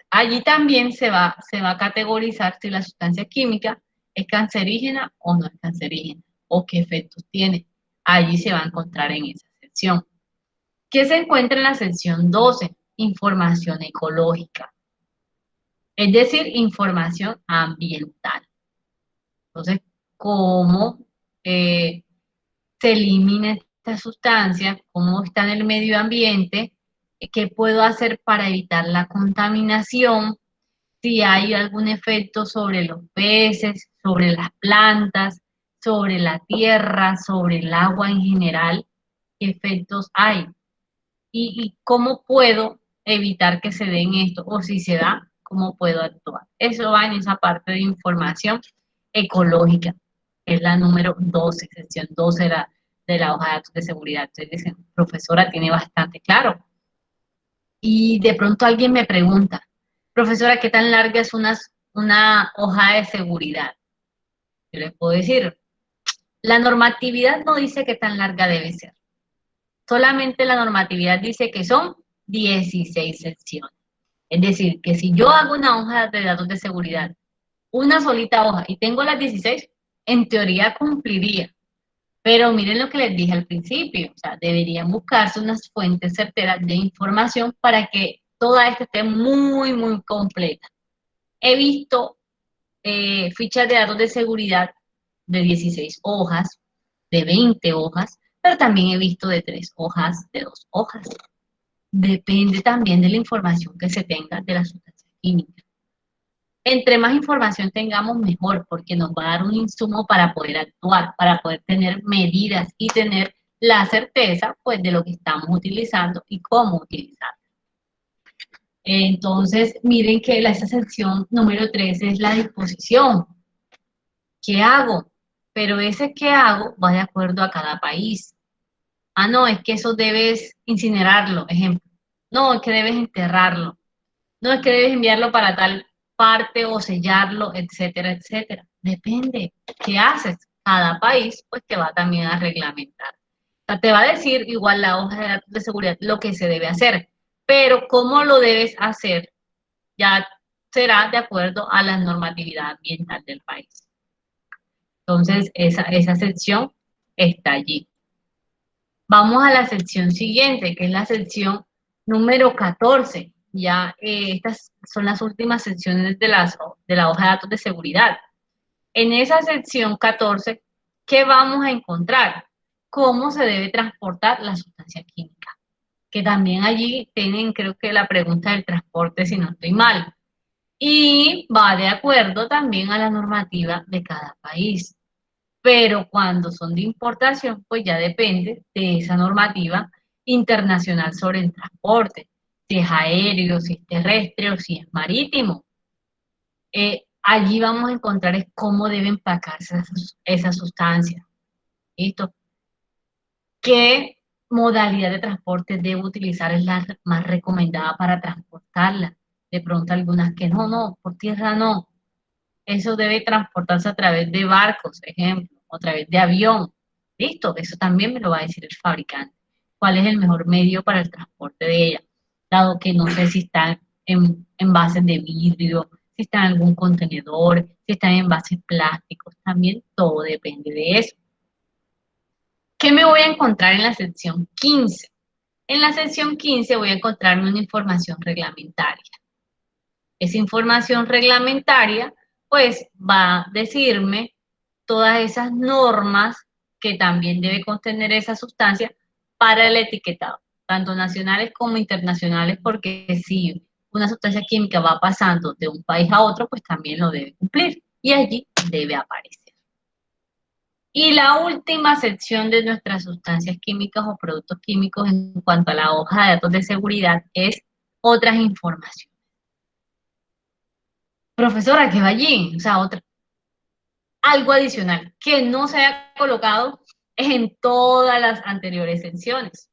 Allí también se va a categorizar si la sustancia química es cancerígena o no es cancerígena o qué efectos tiene. Allí se va a encontrar en esa sección. ¿Qué se encuentra en la sección 12? Información ecológica. Es decir, información ambiental. Entonces, ¿cómo eh, se elimina esta sustancia? ¿Cómo está en el medio ambiente? ¿Qué puedo hacer para evitar la contaminación? Si hay algún efecto sobre los peces, sobre las plantas, sobre la tierra, sobre el agua en general, ¿qué efectos hay? Y cómo puedo evitar que se den esto, o si se da, cómo puedo actuar. Eso va en esa parte de información ecológica, que es la número 12, sección 12 de la hoja de datos de seguridad. Entonces dicen, profesora, tiene bastante claro. Y de pronto alguien me pregunta, profesora, ¿qué tan larga es una hoja de seguridad? Yo les puedo decir, la normatividad no dice qué tan larga debe ser. Solamente la normatividad dice que son 16 secciones. Es decir, que si yo hago una hoja de datos de seguridad, una solita hoja, y tengo las 16, en teoría cumpliría. Pero miren lo que les dije al principio, o sea, deberían buscarse unas fuentes certeras de información para que toda esta esté muy, muy completa. He visto fichas de datos de seguridad de 16 hojas, de 20 hojas, pero también he visto de 3 hojas, de 2 hojas. Depende también de la información que se tenga de la sustancia química. Entre más información tengamos, mejor, porque nos va a dar un insumo para poder actuar, para poder tener medidas y tener la certeza, pues, de lo que estamos utilizando y cómo utilizarlo. Entonces, miren que esa sección número 3 es la disposición. ¿Qué hago? Pero ese qué hago va de acuerdo a cada país. Ah, no, es que eso debes incinerarlo, ejemplo. No, es que debes enterrarlo. No, es que debes enviarlo para tal parte o sellarlo, etcétera, etcétera. Depende. ¿Qué haces? Cada país, pues te va también a reglamentar. O sea, te va a decir igual la hoja de datos de seguridad lo que se debe hacer, pero cómo lo debes hacer ya será de acuerdo a la normatividad ambiental del país. Entonces, esa sección está allí. Vamos a la sección siguiente, que es la sección número 14. Ya estas son las últimas secciones de la hoja de datos de seguridad. En esa sección 14, ¿qué vamos a encontrar? Cómo se debe transportar la sustancia química. Que también allí tienen, creo que la pregunta del transporte, si no estoy mal. y va de acuerdo también a la normativa de cada país. Pero cuando son de importación, pues ya depende de esa normativa internacional sobre el transporte, si es aéreo, si es terrestre o si es marítimo. Allí vamos a encontrar es cómo debe empacarse esa sustancia. ¿Listo? ¿Qué modalidad de transporte debo utilizar es la más recomendada para transportarla? De pronto algunas que no, por tierra no. Eso debe transportarse a través de barcos, ejemplo, o a través de avión. Listo, eso también me lo va a decir el fabricante. ¿Cuál es el mejor medio para el transporte de ella? Dado que no sé si están en envases de vidrio, si están en algún contenedor, si están en envases plásticos, también todo depende de eso. ¿Qué me voy a encontrar en la sección 15? En la sección 15 voy a encontrarme una información reglamentaria. Esa información reglamentaria, pues, va a decirme todas esas normas que también debe contener esa sustancia para el etiquetado, tanto nacionales como internacionales, porque si una sustancia química va pasando de un país a otro, pues también lo debe cumplir y allí debe aparecer. Y la última sección de nuestras sustancias químicas o productos químicos en cuanto a la hoja de datos de seguridad es otras informaciones. Profesora, ¿qué va allí? O sea, algo adicional que no se haya colocado en todas las anteriores secciones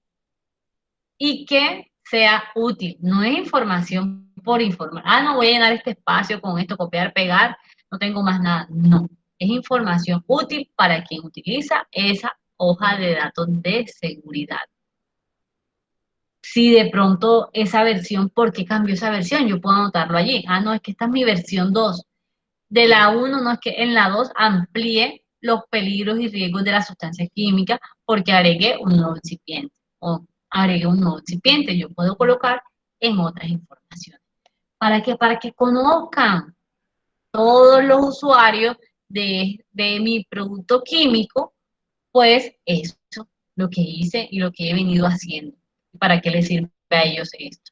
y que sea útil. No es información por informar. Ah, no voy a llenar este espacio con esto, copiar, pegar, no tengo más nada. No, es información útil para quien utiliza esa hoja de datos de seguridad. Si de pronto esa versión, ¿por qué cambió esa versión? Yo puedo anotarlo allí. Ah, no, es que esta es mi versión 2. De la uno no es que en la 2 amplíe los peligros y riesgos de la sustancia química porque agregué un nuevo excipiente o agregué un nuevo excipiente. Yo puedo colocar en otras informaciones. ¿Para qué? Para que conozcan todos los usuarios de mi producto químico, pues eso, lo que hice y lo que he venido haciendo. ¿Para qué les sirve a ellos esto?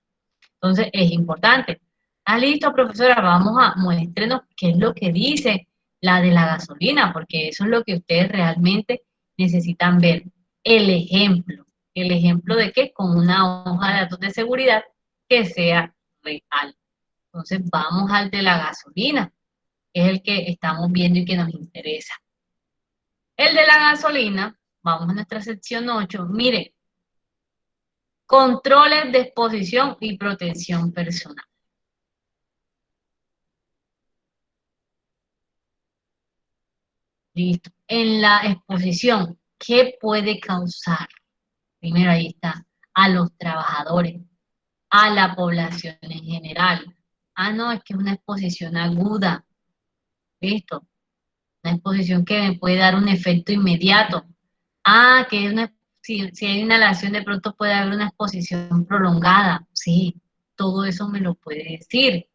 Entonces, es importante. Ah, listo, profesora, vamos a muéstrenos qué es lo que dice la de la gasolina, porque eso es lo que ustedes realmente necesitan ver. El ejemplo. ¿El ejemplo de qué? Con una hoja de datos de seguridad que sea real. Entonces, vamos al de la gasolina, que es el que estamos viendo y que nos interesa. El de la gasolina, vamos a nuestra sección 8. Mire, controles de exposición y protección personal. Listo. En la exposición, ¿qué puede causar? Primero ahí está, a los trabajadores, a la población en general. Ah, no, es que es una exposición aguda. Listo. Una exposición que me puede dar un efecto inmediato. Ah, que es si hay inhalación, de pronto puede haber una exposición prolongada. Sí, todo eso me lo puede decir.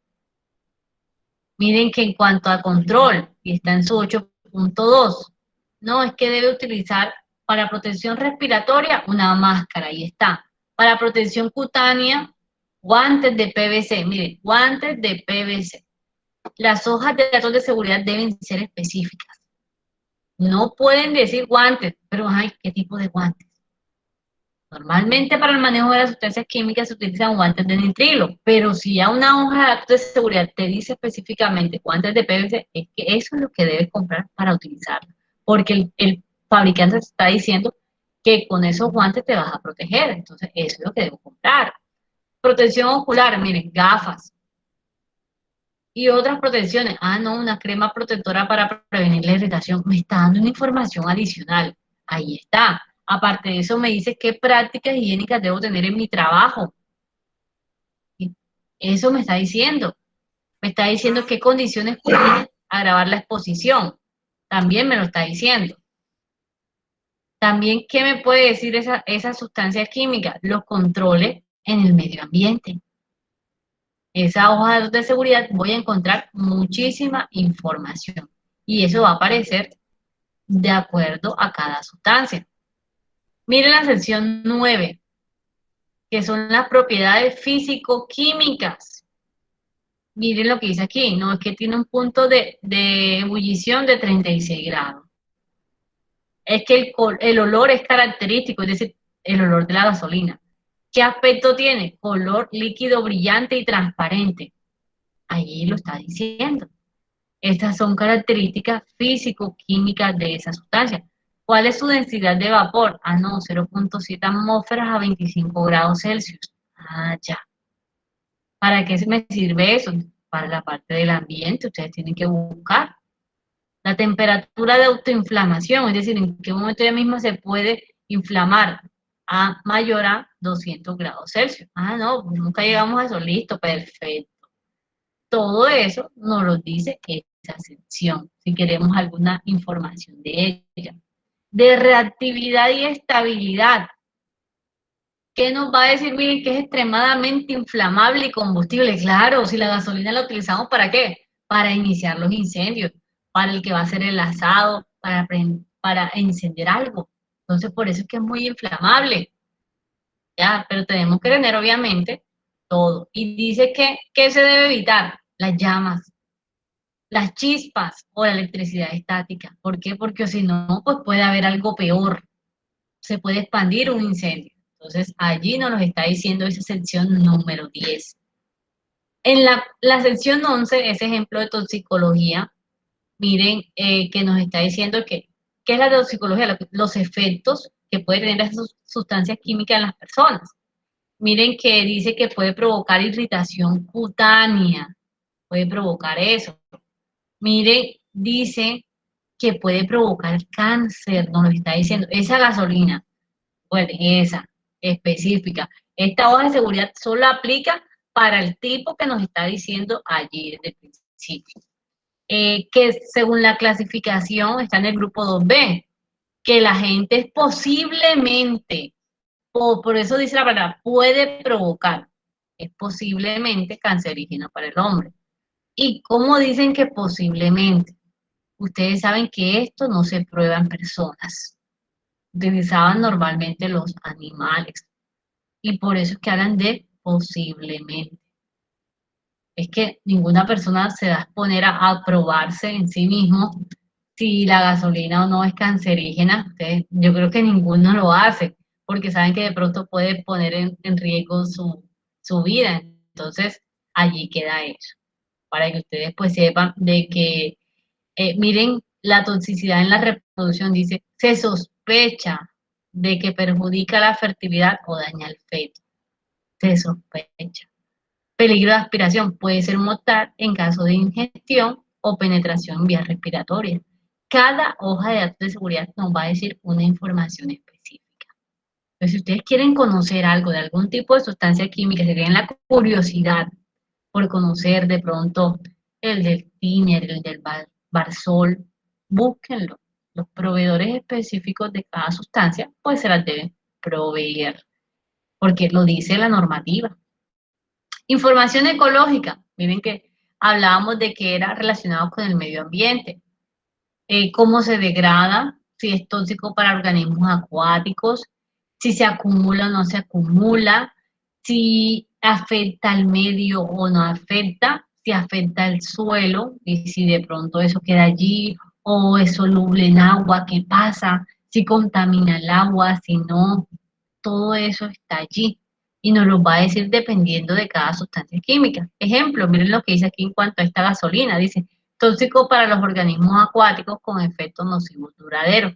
Miren que en cuanto a control, y está en su 8.2, no es que debe utilizar para protección respiratoria una máscara, ahí está. Para protección cutánea, guantes de PVC, miren, guantes de PVC. Las hojas de datos de seguridad deben ser específicas. No pueden decir guantes, pero ay, ¿qué tipo de guantes? Normalmente para el manejo de las sustancias químicas se utilizan guantes de nitrilo, pero si ya una hoja de datos de seguridad te dice específicamente guantes de PVC, es que eso es lo que debes comprar para utilizarlo, porque el fabricante te está diciendo que con esos guantes te vas a proteger, entonces eso es lo que debo comprar. Protección ocular, miren, gafas y otras protecciones. Ah, no, una crema protectora para prevenir la irritación. Me está dando una información adicional. Ahí está. Aparte de eso, me dice qué prácticas higiénicas debo tener en mi trabajo. Y eso me está diciendo. Me está diciendo qué condiciones pueden agravar la exposición. También me lo está diciendo. También, ¿qué me puede decir esa sustancia química? Los controles en el medio ambiente. Esa hoja de seguridad voy a encontrar muchísima información y eso va a aparecer de acuerdo a cada sustancia. Miren la sección 9, que son las propiedades físico-químicas. Miren lo que dice aquí, no es que tiene un punto de ebullición de 36 grados. Es que el olor es característico, es decir, el olor de la gasolina. ¿Qué aspecto tiene? Color líquido brillante y transparente. Allí lo está diciendo. Estas son características físico-químicas de esa sustancia. ¿Cuál es su densidad de vapor? Ah, no, 0,7 atmósferas a 25 grados Celsius. Ah, ya. ¿Para qué me sirve eso? Para la parte del ambiente, ustedes tienen que buscar. La temperatura de autoinflamación, es decir, en qué momento ella misma se puede inflamar a mayor a 200 grados Celsius. Ah, no, pues nunca llegamos a eso, listo, perfecto. Todo eso nos lo dice esa sección, si queremos alguna información de ella. De reactividad y estabilidad. ¿Qué nos va a decir? Miren, que es extremadamente inflamable y combustible. Claro, si la gasolina la utilizamos, ¿para qué? Para iniciar los incendios, para el que va a hacer el asado, para encender algo. Entonces, por eso es que es muy inflamable. Ya, pero tenemos que tener, obviamente, todo. Y dice que, ¿qué se debe evitar? Las llamas, las chispas o la electricidad estática. ¿Por qué? Porque si no, pues puede haber algo peor. Se puede expandir un incendio. Entonces, allí nos lo está diciendo esa sección número 10. En la sección 11, ese ejemplo de toxicología, miren que nos está diciendo que, ¿qué es la toxicología? Los efectos que puede tener esas sustancias químicas en las personas. Miren que dice que puede provocar irritación cutánea, puede provocar eso. Miren, dice que puede provocar cáncer, nos lo está diciendo. Esa gasolina, pues esa específica. Esta hoja de seguridad solo aplica para el tipo que nos está diciendo allí desde el principio. Que según la clasificación está en el grupo 2B, que la gente es posiblemente, por eso dice la palabra, puede provocar, es posiblemente cancerígeno para el hombre. ¿Y cómo dicen que posiblemente? Ustedes saben que esto no se prueba en personas. Utilizaban normalmente los animales. Y por eso es que hablan de posiblemente. Es que ninguna persona se da a exponer a probarse en sí mismo si la gasolina o no es cancerígena. Yo creo que ninguno lo hace, porque saben que de pronto puede poner en riesgo su vida. Entonces, allí queda eso, para que ustedes pues sepan de que, miren, la toxicidad en la reproducción dice, se sospecha de que perjudica la fertilidad o daña al feto. Se sospecha. Peligro de aspiración puede ser mortal en caso de ingestión o penetración en vías respiratorias. Cada hoja de datos de seguridad nos va a decir una información específica. Entonces, si ustedes quieren conocer algo de algún tipo de sustancia química, si tienen la curiosidad por conocer de pronto el del tiner, el del barsol, búsquenlo. Los proveedores específicos de cada sustancia, pues se las deben proveer, porque lo dice la normativa. Información ecológica. Miren que hablábamos de que era relacionado con el medio ambiente. Cómo se degrada, si es tóxico para organismos acuáticos, si se acumula o no se acumula, si afecta al medio o no afecta, si afecta al suelo y si de pronto eso queda allí o es soluble en agua, ¿qué pasa? Si contamina el agua, si no, todo eso está allí y nos lo va a decir dependiendo de cada sustancia química. Ejemplo, miren lo que dice aquí en cuanto a esta gasolina, dice, tóxico para los organismos acuáticos con efectos nocivos duraderos.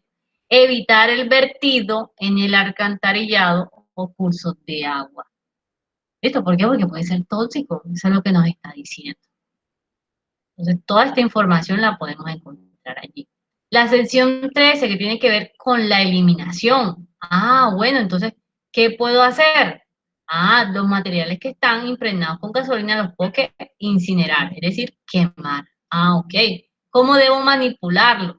Evitar el vertido en el alcantarillado o cursos de agua. ¿Esto por qué? Porque puede ser tóxico, eso es lo que nos está diciendo. Entonces, toda esta información la podemos encontrar allí. La sección 13 que tiene que ver con la eliminación. Ah, bueno, entonces, ¿qué puedo hacer? Ah, los materiales que están impregnados con gasolina los puedo incinerar, es decir, quemar. Ah, ok. ¿Cómo debo manipularlos?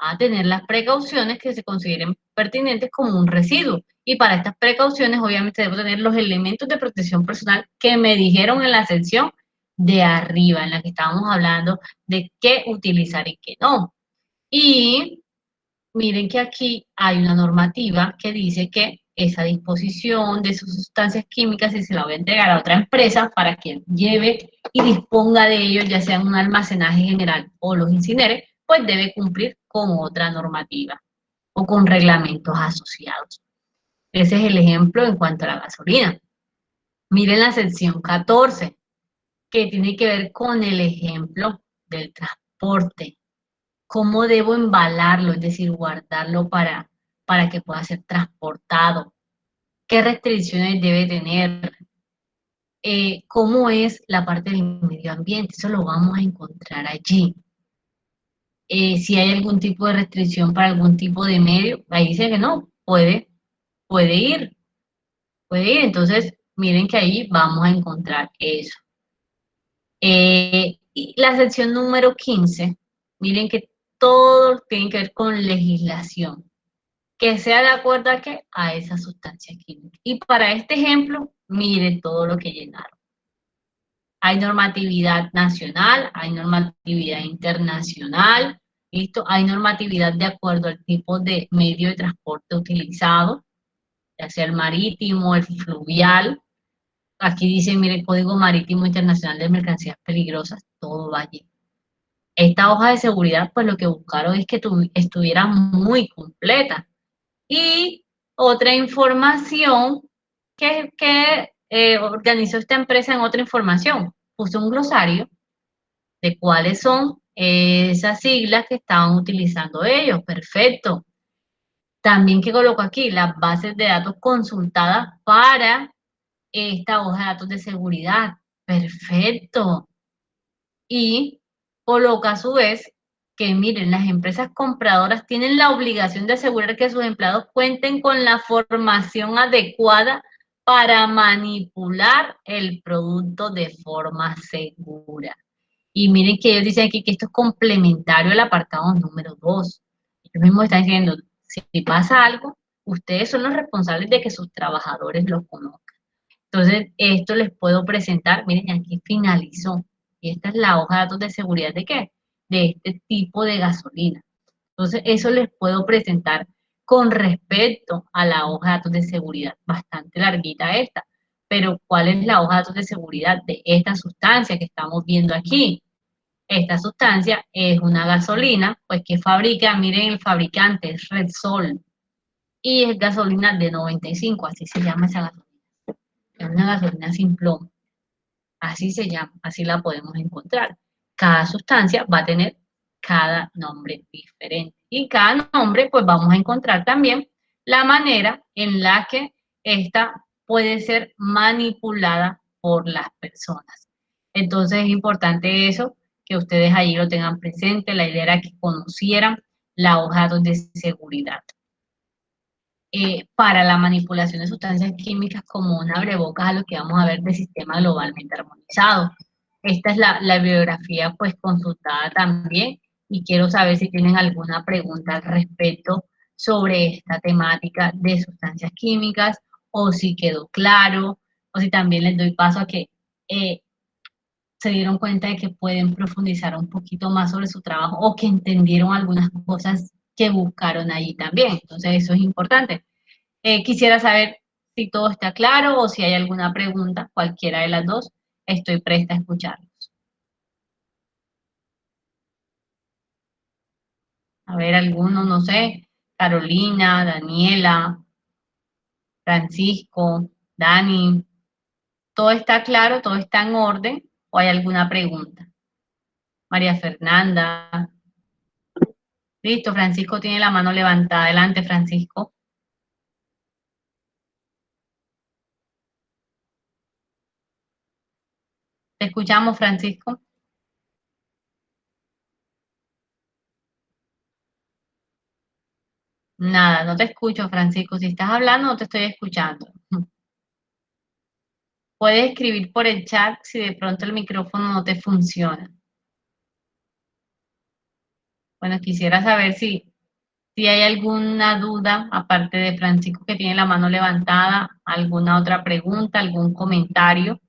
A tener las precauciones que se consideren pertinentes como un residuo. Y para estas precauciones, obviamente, debo tener los elementos de protección personal que me dijeron en la sección de arriba, en la que estábamos hablando de qué utilizar y qué no. Y miren que aquí hay una normativa que dice que esa disposición de sus sustancias químicas, si se la voy a entregar a otra empresa para que lleve y disponga de ellos, ya sea en un almacenaje general o los incinere, pues debe cumplir con otra normativa o con reglamentos asociados. Ese es el ejemplo en cuanto a la gasolina. Miren la sección 14, que tiene que ver con el ejemplo del transporte. ¿Cómo debo embalarlo? Es decir, guardarlo para que pueda ser transportado. ¿Qué restricciones debe tener? ¿Cómo es la parte del medio ambiente? Eso lo vamos a encontrar allí. Si hay algún tipo de restricción para algún tipo de medio, ahí dice que no, puede ir, puede ir. Entonces, miren que ahí vamos a encontrar eso. Y la sección número 15, miren que todo tiene que ver con legislación, que sea de acuerdo a qué, a esa sustancia química. Y para este ejemplo, miren todo lo que llenaron. Hay normatividad nacional, hay normatividad internacional, ¿listo? Hay normatividad de acuerdo al tipo de medio de transporte utilizado, ya sea el marítimo, el fluvial. Aquí dice, mire, Código Marítimo Internacional de Mercancías Peligrosas, todo va allí. Esta hoja de seguridad, pues lo que buscaron es que estuviera muy completa. Y otra información que organizó esta empresa en otra información, puso un glosario de cuáles son esas siglas que estaban utilizando ellos. Perfecto. También que coloco aquí las bases de datos consultadas para esta hoja de datos de seguridad. Perfecto. Y coloca a su vez que, miren, las empresas compradoras tienen la obligación de asegurar que sus empleados cuenten con la formación adecuada para manipular el producto de forma segura. Y miren que ellos dicen aquí que esto es complementario al apartado número 2. Ellos mismos están diciendo, si pasa algo, ustedes son los responsables de que sus trabajadores lo conozcan. Entonces, esto les puedo presentar, miren, aquí finalizó. Y esta es la hoja de datos de seguridad de qué? De este tipo de gasolina. Entonces, eso les puedo presentar con respecto a la hoja de datos de seguridad. Bastante larguita esta. Pero, ¿cuál es la hoja de datos de seguridad de esta sustancia que estamos viendo aquí? Esta sustancia es una gasolina, pues que fabrica, miren el fabricante, es Repsol. Y es gasolina de 95, así se llama esa gasolina. Es una gasolina sin plomo. Así se llama, así la podemos encontrar. Cada sustancia va a tener cada nombre diferente. Y cada nombre, pues vamos a encontrar también la manera en la que esta puede ser manipulada por las personas. Entonces es importante eso, que ustedes ahí lo tengan presente. La idea era que conocieran la hoja de seguridad. Para la manipulación de sustancias químicas como un abrebocas a lo que vamos a ver de sistema globalmente armonizado. Esta es la bibliografía pues consultada también y quiero saber si tienen alguna pregunta al respecto sobre esta temática de sustancias químicas o si quedó claro o si también les doy paso a que eh, se dieron cuenta de que pueden profundizar un poquito más sobre su trabajo o que entendieron algunas cosas que buscaron allí también. Entonces eso es importante. Quisiera saber si todo está claro o si hay alguna pregunta, cualquiera de las dos. Estoy presta a escucharlos. A ver, alguno, no sé, Carolina, Daniela, Francisco, Dani, ¿todo está claro? ¿Todo está en orden? ¿O hay alguna pregunta? María Fernanda. Listo, Francisco tiene la mano levantada. Adelante, Francisco. Te escuchamos, Francisco. Nada, no te escucho, Francisco. Si estás hablando, no te estoy escuchando. Puedes escribir por el chat si de pronto el micrófono no te funciona. Bueno, quisiera saber si hay alguna duda, aparte de Francisco que tiene la mano levantada, alguna otra pregunta, algún comentario.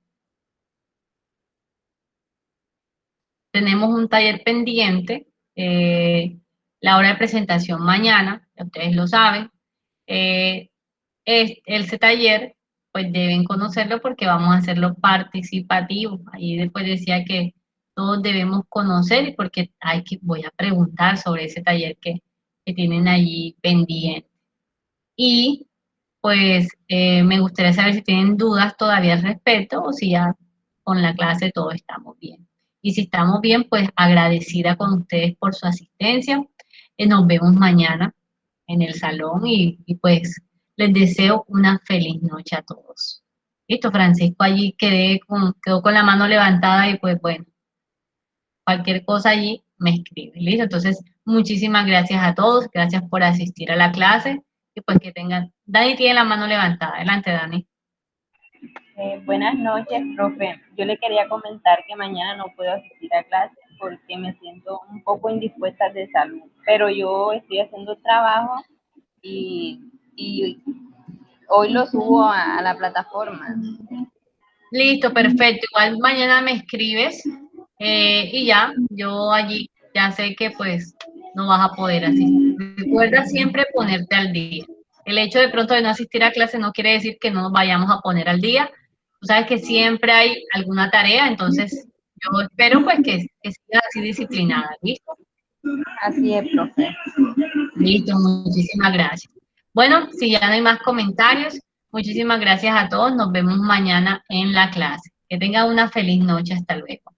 Tenemos un taller pendiente, la hora de presentación mañana, ustedes lo saben. Ese taller pues deben conocerlo porque vamos a hacerlo participativo. Ahí después decía que todos debemos conocer y porque voy a preguntar sobre ese taller que tienen allí pendiente. Y pues me gustaría saber si tienen dudas todavía al respecto o si ya con la clase todo estamos bien. Y si estamos bien, pues agradecida con ustedes por su asistencia. Nos vemos mañana en el salón y pues les deseo una feliz noche a todos. Listo, Francisco allí quedó con la mano levantada y pues bueno, cualquier cosa allí me escribe. Listo, entonces muchísimas gracias a todos, gracias por asistir a la clase y pues que tengan, Dani tiene la mano levantada, adelante Dani. Buenas noches, profe. Yo le quería comentar que mañana no puedo asistir a clase porque me siento un poco indispuesta de salud, pero yo estoy haciendo trabajo y hoy lo subo a la plataforma. Listo, perfecto. Igual mañana me escribes y ya, yo allí ya sé que pues no vas a poder asistir. Recuerda siempre ponerte al día. El hecho de pronto de no asistir a clase no quiere decir que no nos vayamos a poner al día. Tú sabes que siempre hay alguna tarea, entonces yo espero pues que sigas así disciplinada. ¿Listo? Así es, profe. Listo, muchísimas gracias. Bueno, si ya no hay más comentarios, muchísimas gracias a todos. Nos vemos mañana en la clase. Que tengan una feliz noche. Hasta luego.